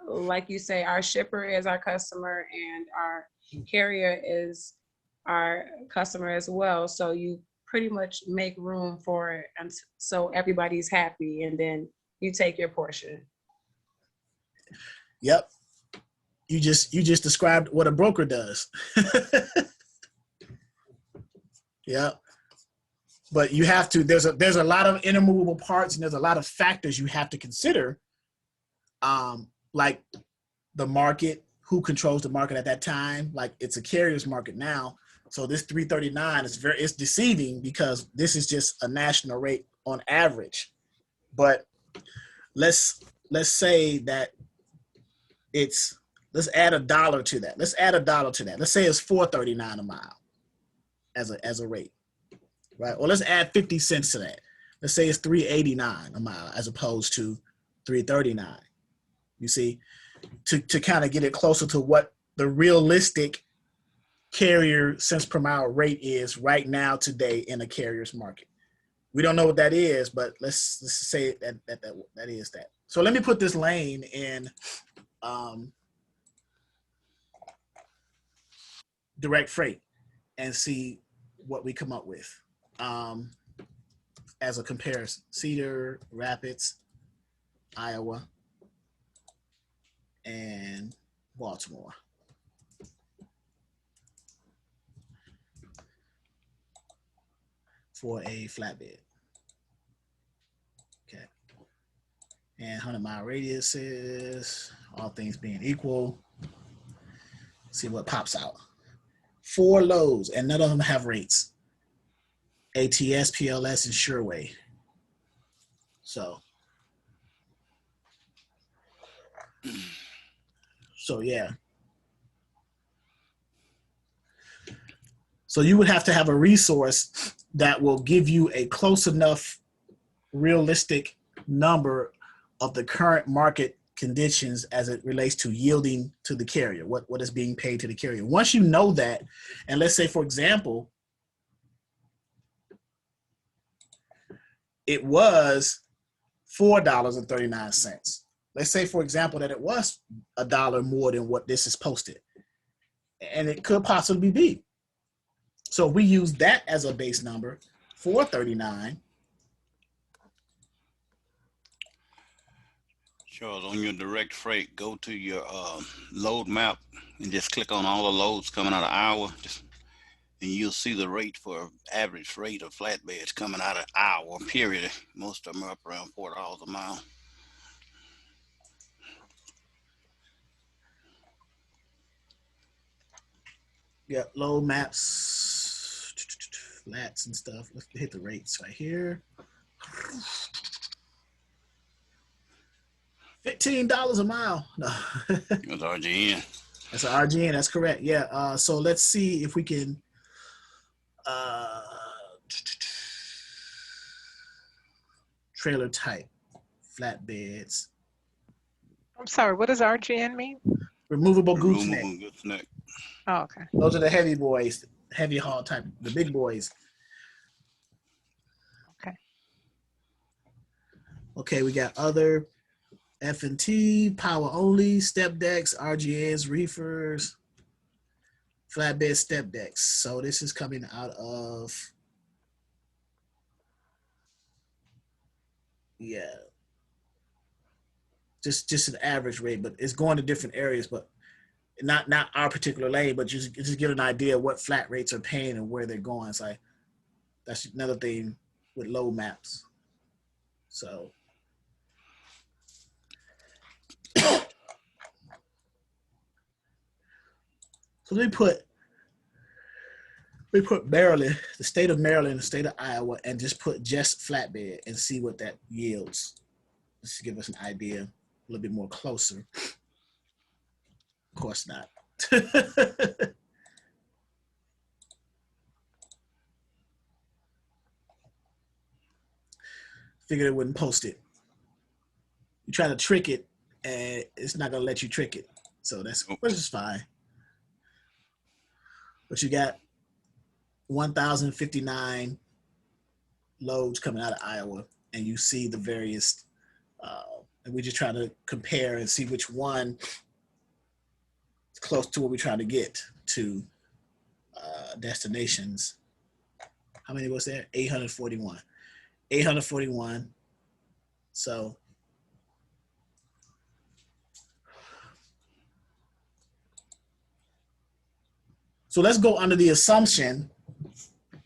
like you say, our shipper is our customer and our carrier is our customer as well. So you pretty much make room for it, and so everybody's happy, and then you take your portion. Yep. You just described what a broker does. Yeah. But you have to, there's a lot of intermovable parts, and there's a lot of factors you have to consider like the market, who controls the market at that time. Like it's a carrier's market now. So this 339 is it's deceiving because this is just a national rate on average. But let's say that let's add $1 to that. Let's add $1 to that. Let's say it's $4.39 a mile as a rate, right? Or let's add 50 cents to that. Let's say it's $3.89 a mile as opposed to $3.39. You see, to kind of get it closer to what the realistic carrier cents per mile rate is right now today in a carrier's market. We don't know what that is, but let's say that is that. So let me put this lane in direct freight and see what we come up with as a comparison. Cedar Rapids, Iowa, and Baltimore. For a flatbed. Okay. And 100-mile radius is, all things being equal. See what pops out. 4 loads, and none of them have rates. ATS, PLS, and Sureway. So yeah. So you would have to have a resource that will give you a close enough realistic number of the current market conditions as it relates to yielding to the carrier, what is being paid to the carrier. Once you know that, and let's say, for example, it was $4.39. Let's say, for example, that it was $1 more than what this is posted, and it could possibly be. So if we use that as a base number, $4.39. Charles, on your direct freight, go to your load map and just click on all the loads coming out of Iowa, and you'll see the rate for average rate of flatbeds coming out of Iowa, period. Most of them are up around $4 a mile. Yeah, load maps, flats and stuff. Let's hit the rates right here. $15 a mile. No. That's RGN. That's an RGN. That's correct. Yeah. So let's see if we can. Trailer type, flatbeds. I'm sorry, what does RGN mean? Removable gooseneck. Gooseneck. Oh, okay. Those are the heavy boys, heavy haul type, the big boys. Okay. Okay, we got other F&T, power only, step decks, RGNs, reefers, flatbed step decks. So this is coming out of, yeah, just an average rate, but it's going to different areas, but not our particular lane, but just get an idea of what flat rates are paying and where they're going. It's like, that's another thing with load maps. So we put Maryland, the state of Maryland, the state of Iowa, and just put just flatbed and see what that yields. Just to give us an idea, a little bit more closer. Of course not. Figured it wouldn't post it. You try to trick it, and it's not gonna let you trick it. So which is fine. But you got 1,059 loads coming out of Iowa, and you see the various, and we just try to compare and see which one is close to what we're trying to get to destinations. How many was there? 841. 841. So let's go under the assumption,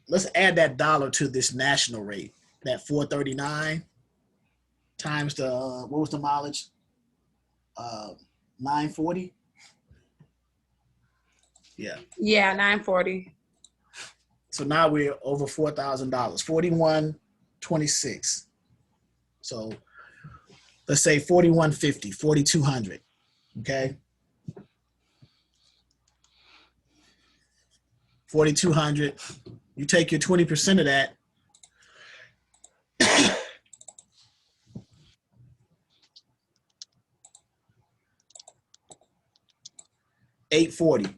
let's add that $1 to this national rate, that 439 times the, what was the mileage? 940. Yeah. Yeah, 940. So now we're over $4,000, 4126. So let's say 4150, 4200. Okay. 4,200. You take your 20% of that. $840.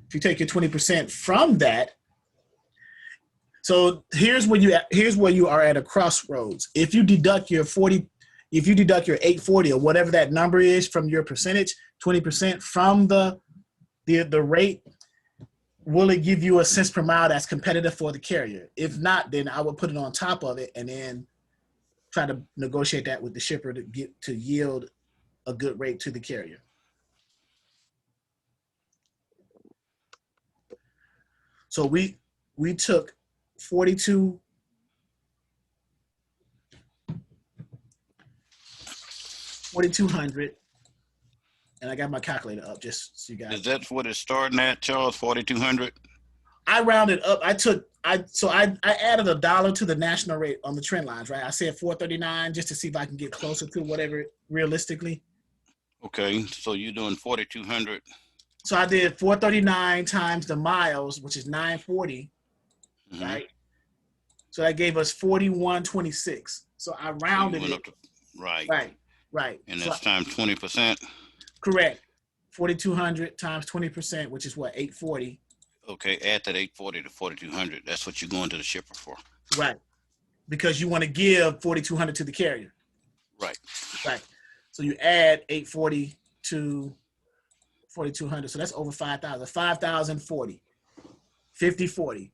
If you take your 20% from that, so here's where you are at a crossroads. If you deduct your 840 or whatever that number is from your percentage, 20% from the rate, will it give you a cents per mile that's competitive for the carrier? If not, then I would put it on top of it and then try to negotiate that with the shipper to yield a good rate to the carrier. So we took 4,200, and I got my calculator up just so you guys. Is that what it's starting at, Charles? 4,200. I rounded up. I added $1 to the national rate on the trend lines, right? I said 439 just to see if I can get closer to whatever realistically. Okay, so you're doing 4,200. So I did 439 times the miles, which is 940, right? So that gave us 4126. So I rounded it. Right. And that's times 20%. Correct. 4,200 times 20%, which is what, 840. Okay, add that 840 to 4,200. That's what you're going to the shipper for. Right. Because you want to give 4,200 to the carrier. Right. So you add 840 to 4,200. So that's over 5,000. 5,040. 50/40.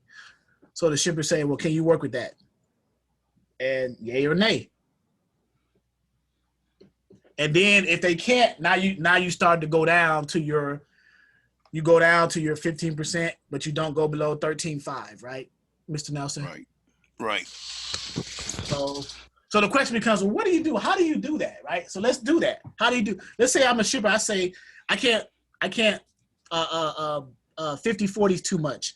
So the shipper saying, well, can you work with that? And yay or nay. And then if they can't, now you start to go down to your 15%, but you don't go below 13.5, right, Mr. Nelson? Right. So the question becomes, well, what do you do? How do you do that, right? So let's do that. How do you do? Let's say I'm a shipper. I say I can't. 50/40 is too much.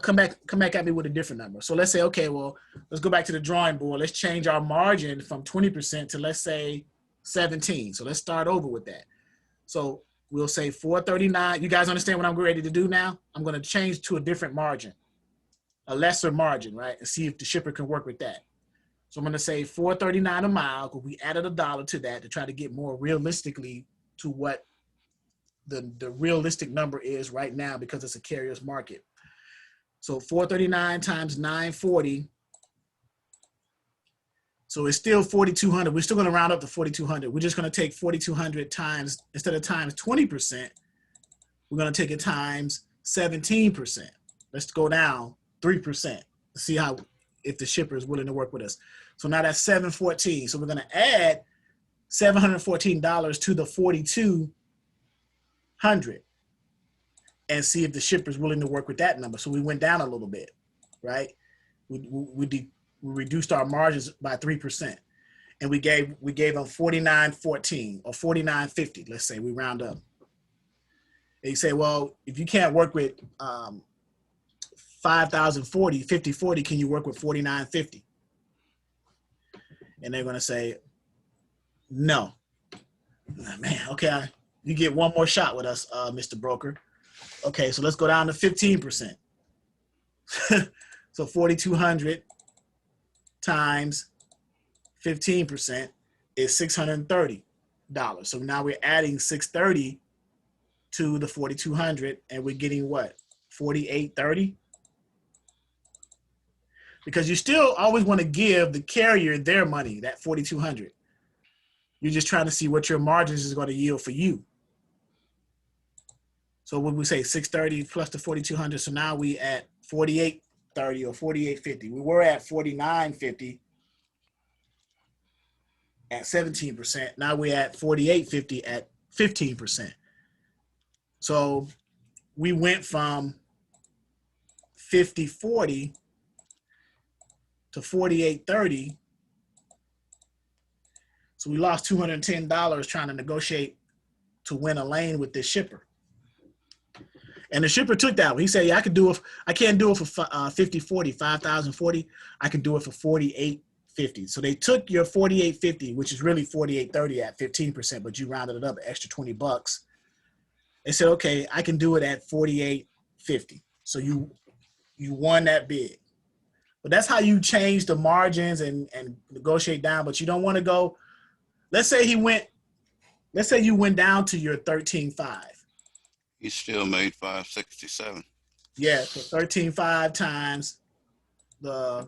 Come back at me with a different number. So let's say, okay, well, let's go back to the drawing board. Let's change our margin from 20% to, let's say, 17. So let's start over with that. So we'll say 439. You guys understand what I'm ready to do now? I'm going to change to a different margin, a lesser margin, right? And see if the shipper can work with that. So I'm going to say 439 a mile, because we added $1 to that to try to get more realistically to what the realistic number is right now, because it's a carrier's market. So 439 times 940. So it's still 4,200. We're still going to round up to 4,200. We're just going to take 4,200 times, instead of times 20%, we're going to take it times 17%. Let's go down 3% to see if the shipper is willing to work with us. So now that's 714. So we're going to add $714 to the 4,200 and see if the shipper is willing to work with that number. So we went down a little bit, right? We reduced our margins by 3%, and we gave them 49.14 or 49.50. Let's say we round up. And you say, well, if you can't work with 5,040, 50/40, can you work with 49.50? And they're going to say, no. Man, okay, you get one more shot with us, Mr. Broker. Okay, so let's go down to 15%. So 4,200 times 15% is $630. So now we're adding $630 to the 4,200, and we're getting what? $48.30? Because you still always want to give the carrier their money, that 4,200. You're just trying to see what your margins is going to yield for you. So when we say 630 plus the 4,200, so now we at 48.30 or 48.50. We were at 49.50 at 17%. Now we're at 48.50 at 15%. So we went from 50.40 to 48.30. So we lost $210 trying to negotiate to win a lane with this shipper. And the shipper took that one. He said, yeah, I can't do it for 50-40, 5,040. I can do it for 48.50. So they took your 48.50, which is really 48.30 at 15%, but you rounded it up an extra $20. They said, okay, I can do it at 48.50. So you won that bid. But that's how you change the margins and negotiate down. But you don't want to go, let's say you went down to your 13.5. He still made 567. Yeah, so 13.5 times the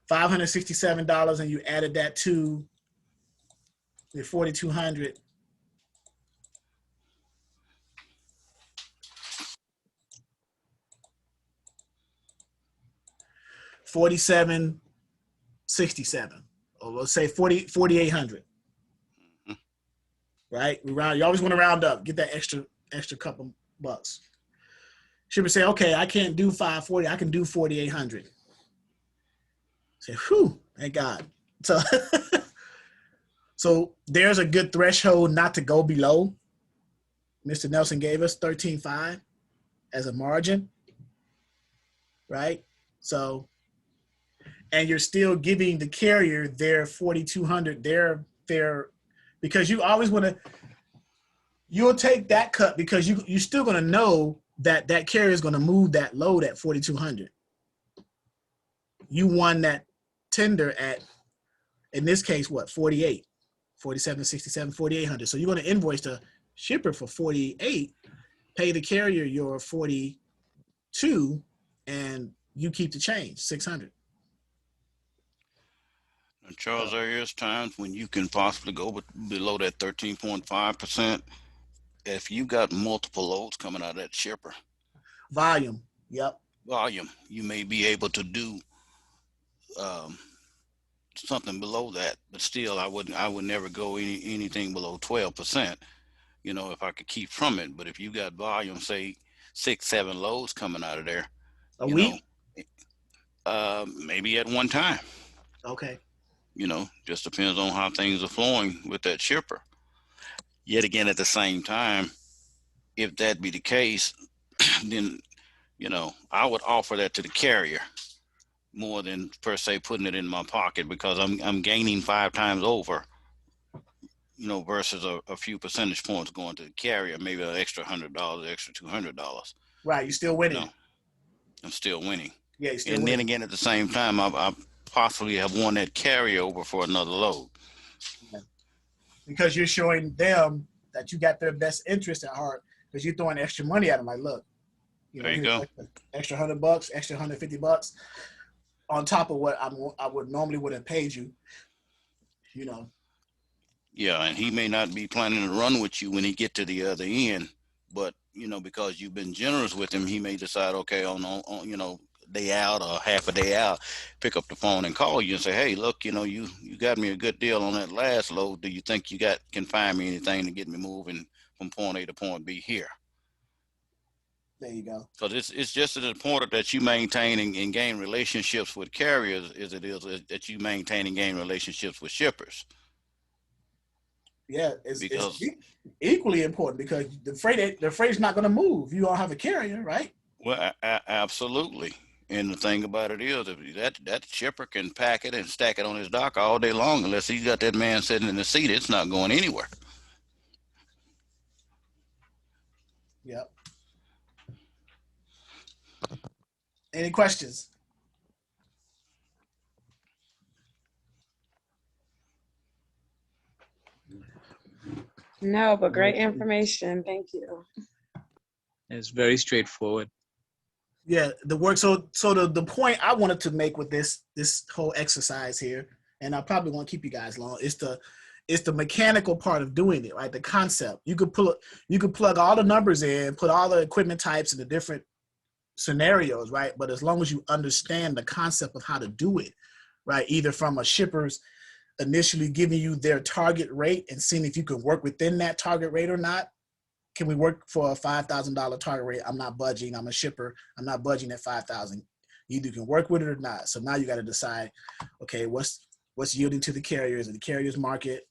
$567, and you added that to the 4,200. $47.67, or let's say 4,800. Right? We round. You always want to round up, get that extra couple bucks. Shipper say, okay, I can't do 540. I can do 4,800. Say, whew, thank God. So, so there's a good threshold not to go below. Mr. Nelson gave us 13.5 as a margin, right? So, and you're still giving the carrier their 4,200, their because you always want to, you'll take that cut because you're still going to know that carrier is going to move that load at 4,200. You won that tender at, in this case, what, 48, 47.67, 4,800. So you're going to invoice the shipper for 48, pay the carrier your 42, and you keep the change, 600. And Charles, there is times when you can possibly go below that 13.5% if you got multiple loads coming out of that shipper. Volume, yep. Volume, you may be able to do something below that, but still, I would never go anything below 12%. You know, if I could keep from it. But if you got volume, say 6-7 loads coming out of there, a week, maybe at one time. Okay. You know, just depends on how things are flowing with that shipper. Yet again, at the same time, if that be the case, then, you know, I would offer that to the carrier more than per se putting it in my pocket, because I'm gaining 5 times over, you know, versus a few percentage points going to the carrier, maybe an extra $100, extra $200. Right, you're still winning. You know, I'm still winning. Yeah, you're still and winning. Then again, at the same time, I possibly have won that carryover for another load. Yeah. Because you're showing them that you got their best interest at heart, because you're throwing extra money at them. Like, look, there you go. Extra $100, extra $150 on top of what I would normally would have paid you. You know. Yeah, and he may not be planning to run with you when he get to the other end, but you know, because you've been generous with him, he may decide, okay, on you know, day out or half a day out, pick up the phone and call you and say, hey, look, you know, you got me a good deal on that last load. Do you think you can find me anything to get me moving from point A to point B here? There you go. Because it's just as important that you maintain and gain relationships with carriers as it is that you maintain and gain relationships with shippers. Yeah, it's equally important, because the freight's not going to move. You don't have a carrier, right? Well, absolutely. And the thing about it is, that shipper can pack it and stack it on his dock all day long. Unless he's got that man sitting in the seat, it's not going anywhere. Yep. Any questions? No, but great information. Thank you. It's very straightforward. Yeah, the work. So the point I wanted to make with this whole exercise here, and I probably won't keep you guys long, is the mechanical part of doing it, right? The concept. You could plug all the numbers in, put all the equipment types in the different scenarios, right? But as long as you understand the concept of how to do it, right? Either from a shipper's initially giving you their target rate and seeing if you can work within that target rate or not. Can we work for a $5,000 target rate? I'm not budging. I'm a shipper. I'm not budging at $5,000. You either can work with it or not. So now you got to decide, okay, what's yielding to the carriers and the carriers market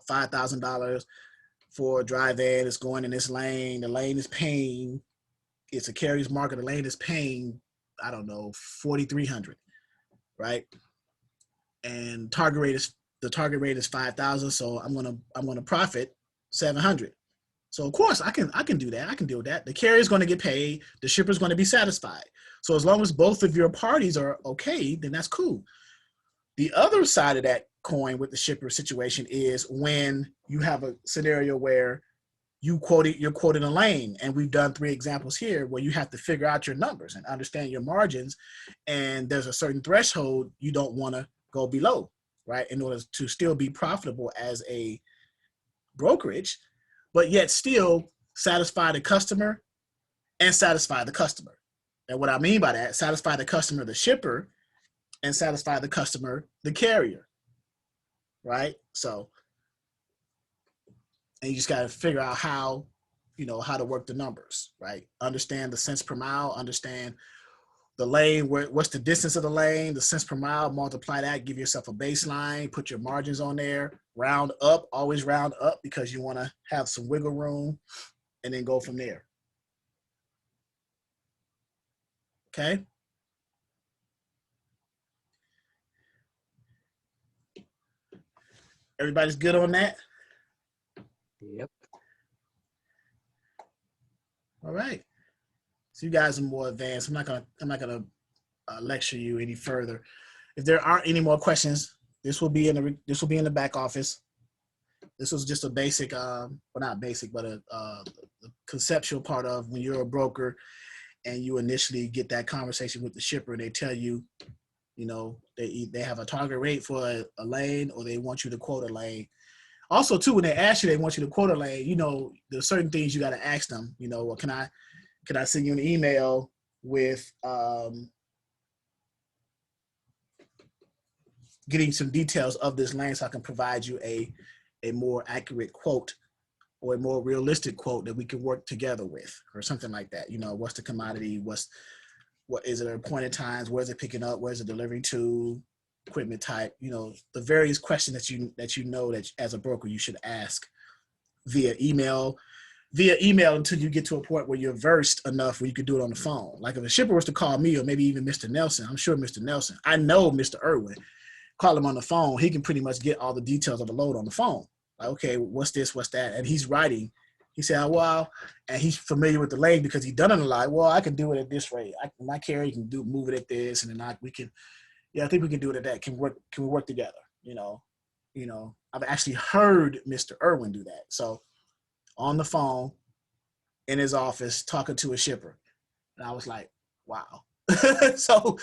$5,000 for a dry van. It's going in this lane. The lane is paying. It's a carrier's market. The lane is paying, I don't know, 4,300, right? And the target rate is 5,000. So I'm gonna profit 700. So of course I can do that. I can deal with that. The carrier's going to get paid. The shipper's going to be satisfied. So as long as both of your parties are okay, then that's cool. The other side of that coin with the shipper situation is when you have a scenario where you're quoting a lane, and we've done 3 examples here where you have to figure out your numbers and understand your margins, and there's a certain threshold you don't want to go below, right, in order to still be profitable as a brokerage, but yet still satisfy the customer and satisfy the customer. And what I mean by that, satisfy the customer, the shipper, and satisfy the customer, the carrier, right? So, and you just got to figure out how to work the numbers, right? Understand the cents per mile, understand the lane, what's the distance of the lane, the cents per mile, multiply that, give yourself a baseline, put your margins on there, round up, always round up because you want to have some wiggle room, and then go from there. Okay? Everybody's good on that? Yep. All right. So you guys are more advanced. I'm not gonna lecture you any further. If there aren't any more questions, this will be in the back office. This was just a basic, well, not basic, but a conceptual part of when you're a broker and you initially get that conversation with the shipper, and they tell you, they have a target rate for a lane, or they want you to quote a lane. Also, too, when they ask you, they want you to quote a lane. There's certain things you got to ask them. Well, can I send you an email with getting some details of this lane so I can provide you a more accurate quote or a more realistic quote that we can work together with, or something like that. What's the commodity? What is it at appointed times? Where's it picking up? Where's it delivering to? Equipment type, the various questions that as a broker you should ask via email until you get to a point where you're versed enough where you could do it on the phone. Like if a shipper was to call me, or maybe even Mr. Nelson, I'm sure Mr. Nelson, I know Mr. Irwin, call him on the phone, he can pretty much get all the details of the load on the phone. Like, okay, what's this, what's that? And he's writing. He said, well, and he's familiar with the lane because he's done it a lot. Well, I can do it at this rate. My carrier can move it at this, and then we can. Yeah, I think we can do it at that. Can we work together? I've actually heard Mr. Irwin do that. So on the phone in his office talking to a shipper. And I was like, wow. So,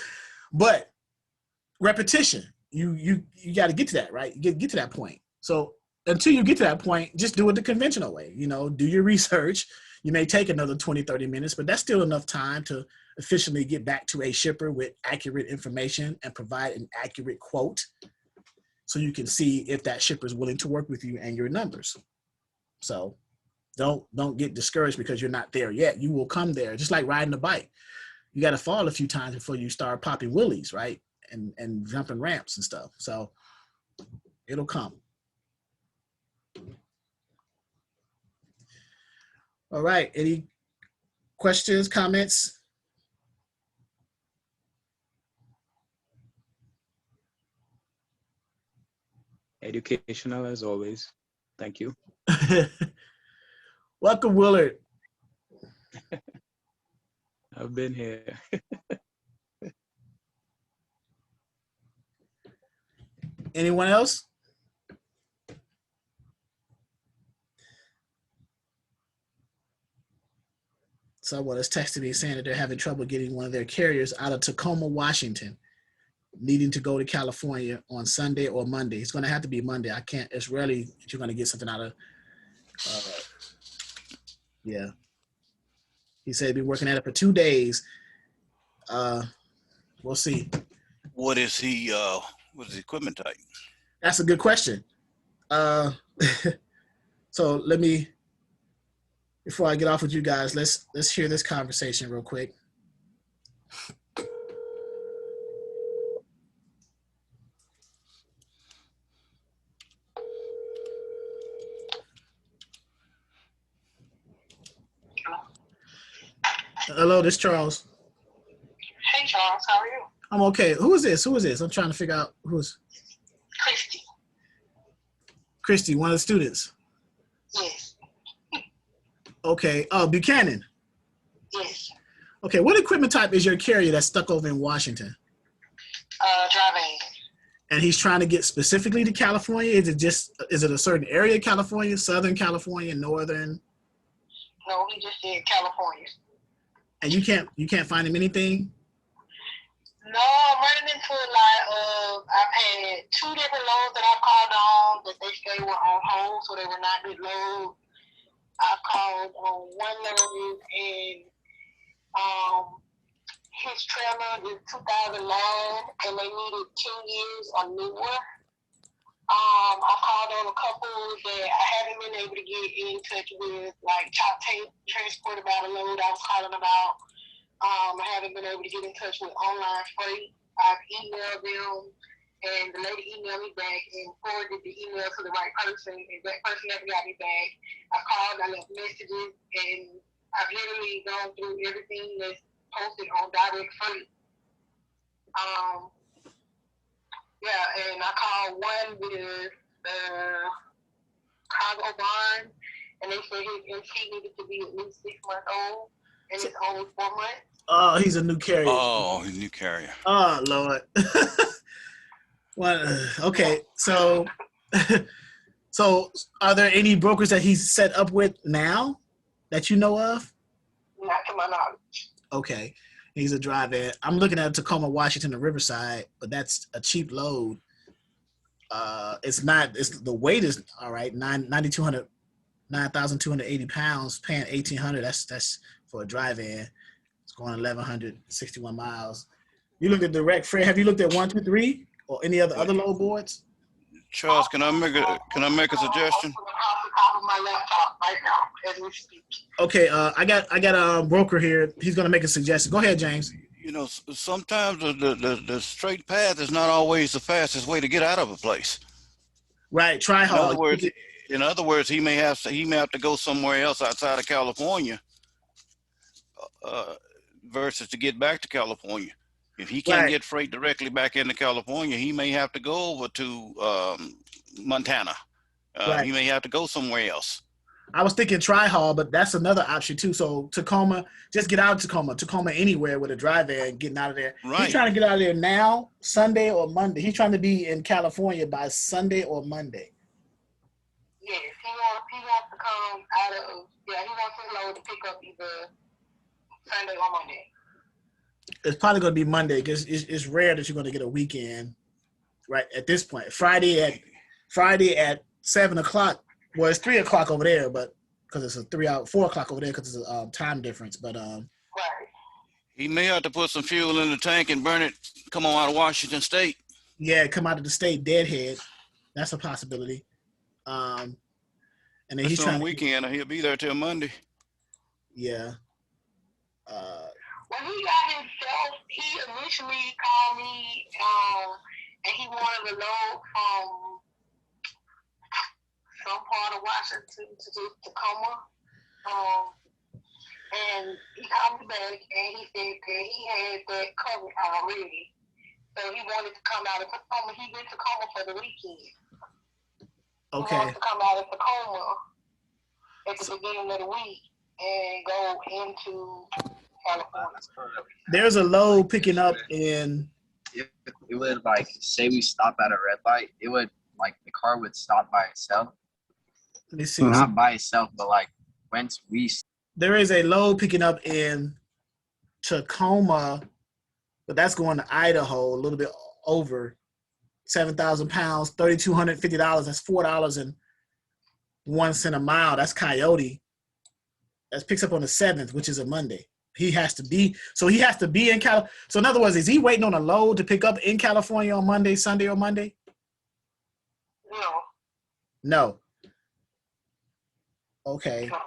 but repetition, you got to get to that, right? You get to that point. So until you get to that point, just do it the conventional way. Do your research. You may take another 20, 30 minutes, but that's still enough time to efficiently get back to a shipper with accurate information and provide an accurate quote so you can see if that shipper is willing to work with you and your numbers. So don't get discouraged because you're not there yet. You will come there, just like riding a bike. You got to fall a few times before you start popping wheelies, right? And jumping ramps and stuff. So it'll come. All right. Any questions, comments? Educational as always. Thank you. Welcome, Willard. I've been here. Anyone else? Someone has texted me saying that they're having trouble getting one of their carriers out of Tacoma, Washington, needing to go to California on Sunday or Monday. It's going to have to be Monday. It's rarely that you're going to get something out of, yeah. He said he'd been working at it for 2 days. We'll see. What is what's the equipment type? That's a good question. So let me, before I get off with you guys, let's hear this conversation real quick. Hello, this is Charles. Hey Charles, how are you? I'm okay. Who is this? Who is this? I'm trying to figure out who's Christy. Christy, one of the students. Yes. Okay. Buchanan. Yes. Okay. What equipment type is your carrier that's stuck over in Washington? Driving. And he's trying to get specifically to California. Is it a certain area of California, Southern California, Northern? No, he just said California. And you can't find him anything? No, I'm running into a lot of, I've had 2 different loads that I called on that they say were on hold, so they were not good loads. I called on one load and his trailer is 2009 and they needed 10 years or newer. I called on a couple that I haven't been able to get in touch with, like Chop Tape Transport about a load I was calling about. I haven't been able to get in touch with Online Freight. I've emailed them, and the lady emailed me back and forwarded the email to the right person, and that person never got me back. I called, I left messages, and I've literally gone through everything that's posted on Direct Freight. Yeah, and I called one with Cargo Barn, and they said his MC needed to be at least 6 months old, and it's only 4 months. Oh, he's a new carrier. Oh, he's a new carrier. Oh, Lord. Well, okay. So are there any brokers that he's set up with now that you know of? Not to my knowledge. Okay. He's a drive-in. I'm looking at Tacoma, Washington, and Riverside, but that's a cheap load. The weight is all right, 9,280 pounds, paying 1,800. That's for a drive-in. It's going 1,161 miles. You look at direct freight. Have you looked at 123 or any other load boards? Charles, can I make a suggestion? My laptop right now as we speak. Okay, I got a broker here. He's gonna make a suggestion. Go ahead, James. You know, sometimes the straight path is not always the fastest way to get out of a place. Right. Try hard. In other words, he may have to go somewhere else outside of California versus to get back to California. If he can't get freight directly back into California, he may have to go over to Montana. He may have to go somewhere else. I was thinking Tri-Hall, but that's another option too. So Tacoma, just get out of Tacoma anywhere with a drive-in, getting out of there. Right. He's trying to get out of there now, Sunday or Monday. He's trying to be in California by Sunday or Monday. Yes, he wants to come out of, he wants his load to pick up either Sunday or Monday. It's probably going to be Monday because it's rare that you're going to get a weekend right at this point. Friday at 7:00. Well, it's 3:00 over there, but because it's a 4 o'clock over there because it's a time difference. But right. He may have to put some fuel in the tank and burn it. Come on out of Washington State. Yeah, come out of the state deadhead. That's a possibility. And then he's trying on weekend. He'll be there till Monday. Yeah. When he got himself, he initially called me, and he wanted a load from some part of Washington to Tacoma. And he called me back, and he said that he had that covered already. So he wanted to come out of Tacoma. He went to Tacoma for the weekend. Okay. He wanted to come out of Tacoma at the beginning of the week and go into California. There's a load picking up in. It would like say we stop at a red light. It would like the car would stop by itself. Let me see. Not by itself, but like once we. There is a load picking up in Tacoma, but that's going to Idaho, a little bit over 7,000 pounds, $3,250. That's $4.01 a mile. That's Coyote. That picks up on the 7th, which is a Monday. He has to be in California. So in other words, is he waiting on a load to pick up in California on Monday, Sunday or Monday? No. Okay. No.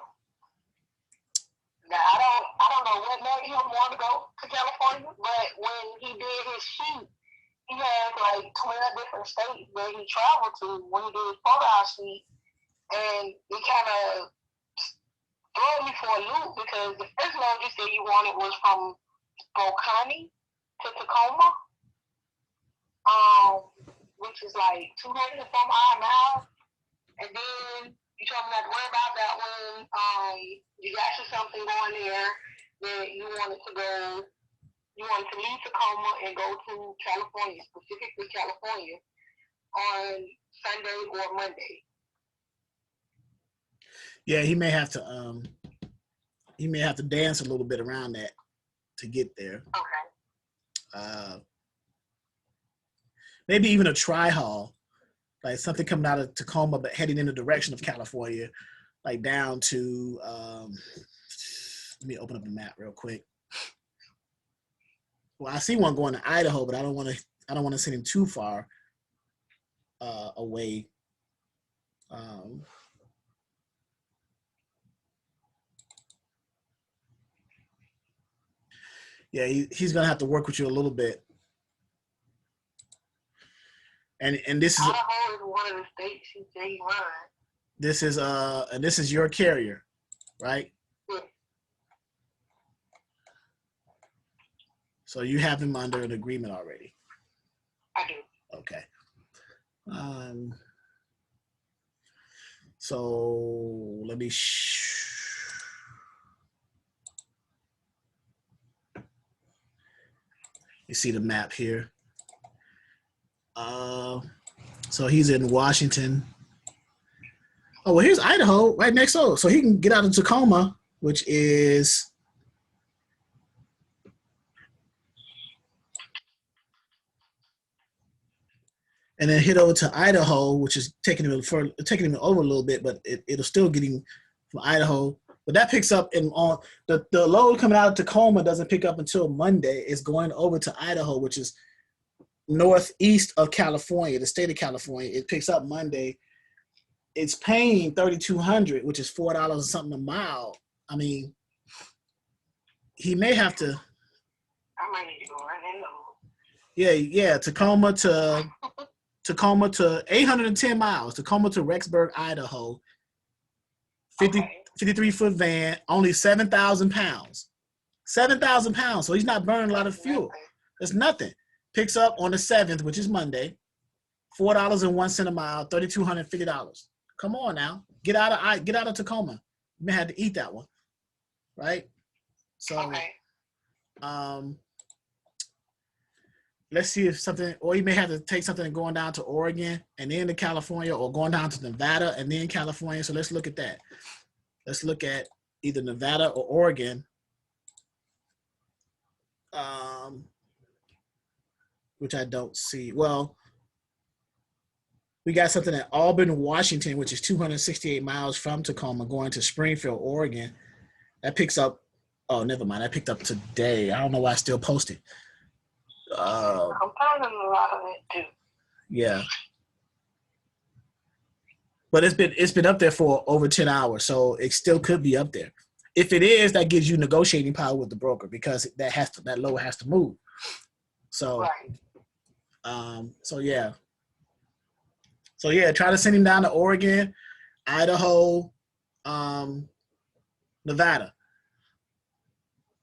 Now I don't know what made him want to go to California, but when he did his sheet, he had like 12 different states that he traveled to when he did his photo sheet, and it kind of throw me for a loop because the first loan you said you wanted was from Spokane to Tacoma, which is like 200 and some odd miles. And then you told me not to worry about that one. You got you something going there that you wanted to go. You wanted to leave Tacoma and go to California, specifically California, on Sunday or Monday. Yeah, he may have to dance a little bit around that to get there. Okay. Maybe even a tri-haul, like something coming out of Tacoma but heading in the direction of California, like down to. Let me open up the map real quick. Well, I see one going to Idaho, but I don't want to send him too far away. Yeah, he's gonna have to work with you a little bit. And this is Idaho is one of the states he said he runs. This is your carrier, right? Yeah. So you have him under an agreement already. I do. Okay. So let me. You see the map here. So he's in Washington. Oh, well, here's Idaho right next door. So he can get out of Tacoma, which is and then hit over to Idaho, which is taking him over a little bit, but it'll still get him from Idaho. But that picks up on the load coming out of Tacoma doesn't pick up until Monday. It's going over to Idaho, which is northeast of California, the state of California. It picks up Monday. It's paying $3,200, which is $4 or something a mile. I mean, he may have to. I might need to go right in though. Yeah, Tacoma to 810 miles. Tacoma to Rexburg, Idaho. 53-foot van, only 7,000 pounds. 7,000 pounds. So he's not burning a lot of fuel. That's nothing. Picks up on the 7th, which is Monday. $4.01 a mile, $3,250. Come on now. Get out of Tacoma. You may have to eat that one. Right? So let's see if something, or you may have to take something and going down to Oregon and then to California, or going down to Nevada and then California. So let's look at that. Let's look at either Nevada or Oregon, which I don't see. Well, we got something at Auburn, Washington, which is 268 miles from Tacoma, going to Springfield, Oregon. That picks up, oh, never mind. I picked up today. I don't know why I still posted. I'm finding a lot of it too. Yeah. But it's been up there for over 10 hours, so it still could be up there. If it is, that gives you negotiating power with the broker because that load has to move. So, right. So yeah, try to send him down to Oregon, Idaho, Nevada.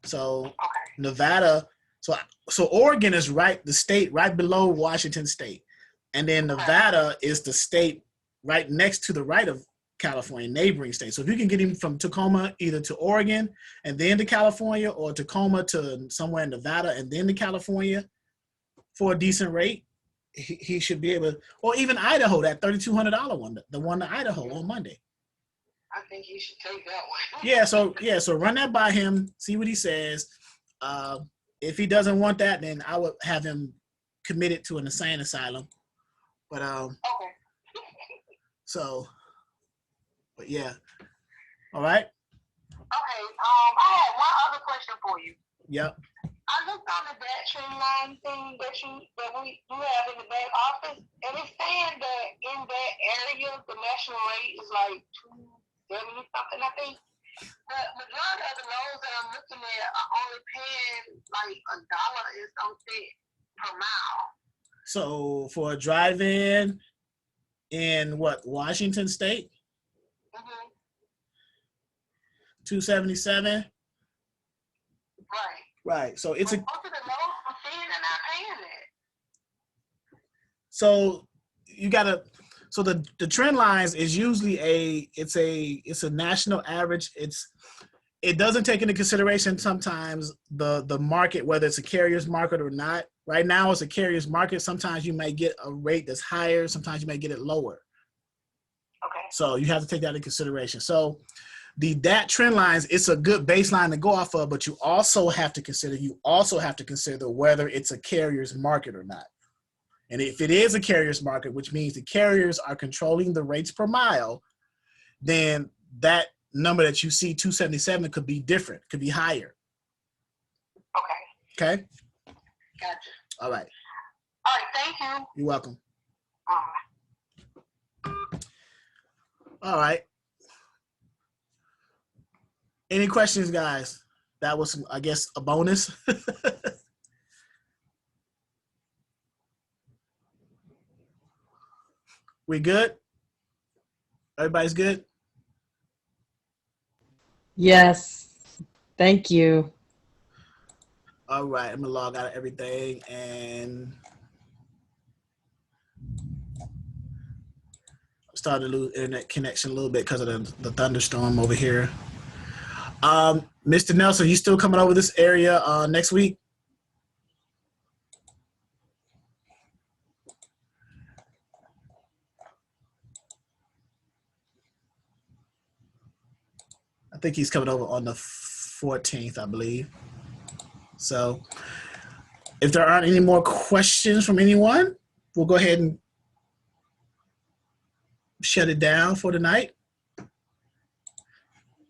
So Nevada, so Oregon is the state right below Washington State, and then Nevada is the state right next to the right of California, neighboring state. So if you can get him from Tacoma either to Oregon and then to California, or Tacoma to somewhere in Nevada and then to California for a decent rate, he should be able, or even Idaho, that $3,200 one, the one to Idaho on Monday. I think he should take that one. So run that by him, see what he says. If he doesn't want that, then I would have him committed to an insane asylum. But okay. But yeah. All right. Okay. I had one other question for you. Yep. I looked on the debt line thing that we have in the back office, and it's saying that in that area the national rate is like 270 something, I think. But majority of the loans that I'm looking at are only paying like $1 and something per mile. So for a drive-in in what, Washington State? Mm-hmm. 277. Right. Right. So it's a Most of the loans I'm seeing are not paying that. so you gotta so the trend lines is usually it's a national average. It doesn't take into consideration sometimes the market, whether it's a carrier's market or not. Right now it's a carrier's market. Sometimes you may get a rate that's higher, sometimes you may get it lower. Okay. So you have to take that into consideration. So that trend lines, it's a good baseline to go off of, but you also have to consider whether it's a carrier's market or not. And if it is a carrier's market, which means the carriers are controlling the rates per mile, then that number that you see, 277, could be different, could be higher. Okay. Okay? Gotcha. All right. All right. Thank you. You're welcome. All right. All right. Any questions, guys? That was, I guess, a bonus. We good? Everybody's good? Yes. Thank you. All right, I'm gonna log out of everything and I'm starting to lose internet connection a little bit because of the thunderstorm over here. Mr. Nelson, you still coming over this area next week? I think he's coming over on the 14th, I believe. So if there aren't any more questions from anyone, we'll go ahead and shut it down for tonight.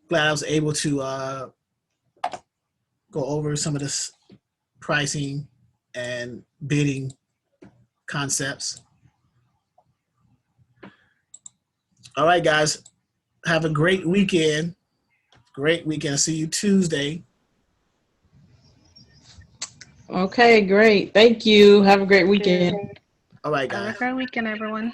Glad I was able to go over some of this pricing and bidding concepts. All right, guys, have a great weekend. Great weekend. See you Tuesday. Okay, great. Thank you. Have a great weekend. All right, Have guys. a great weekend, everyone.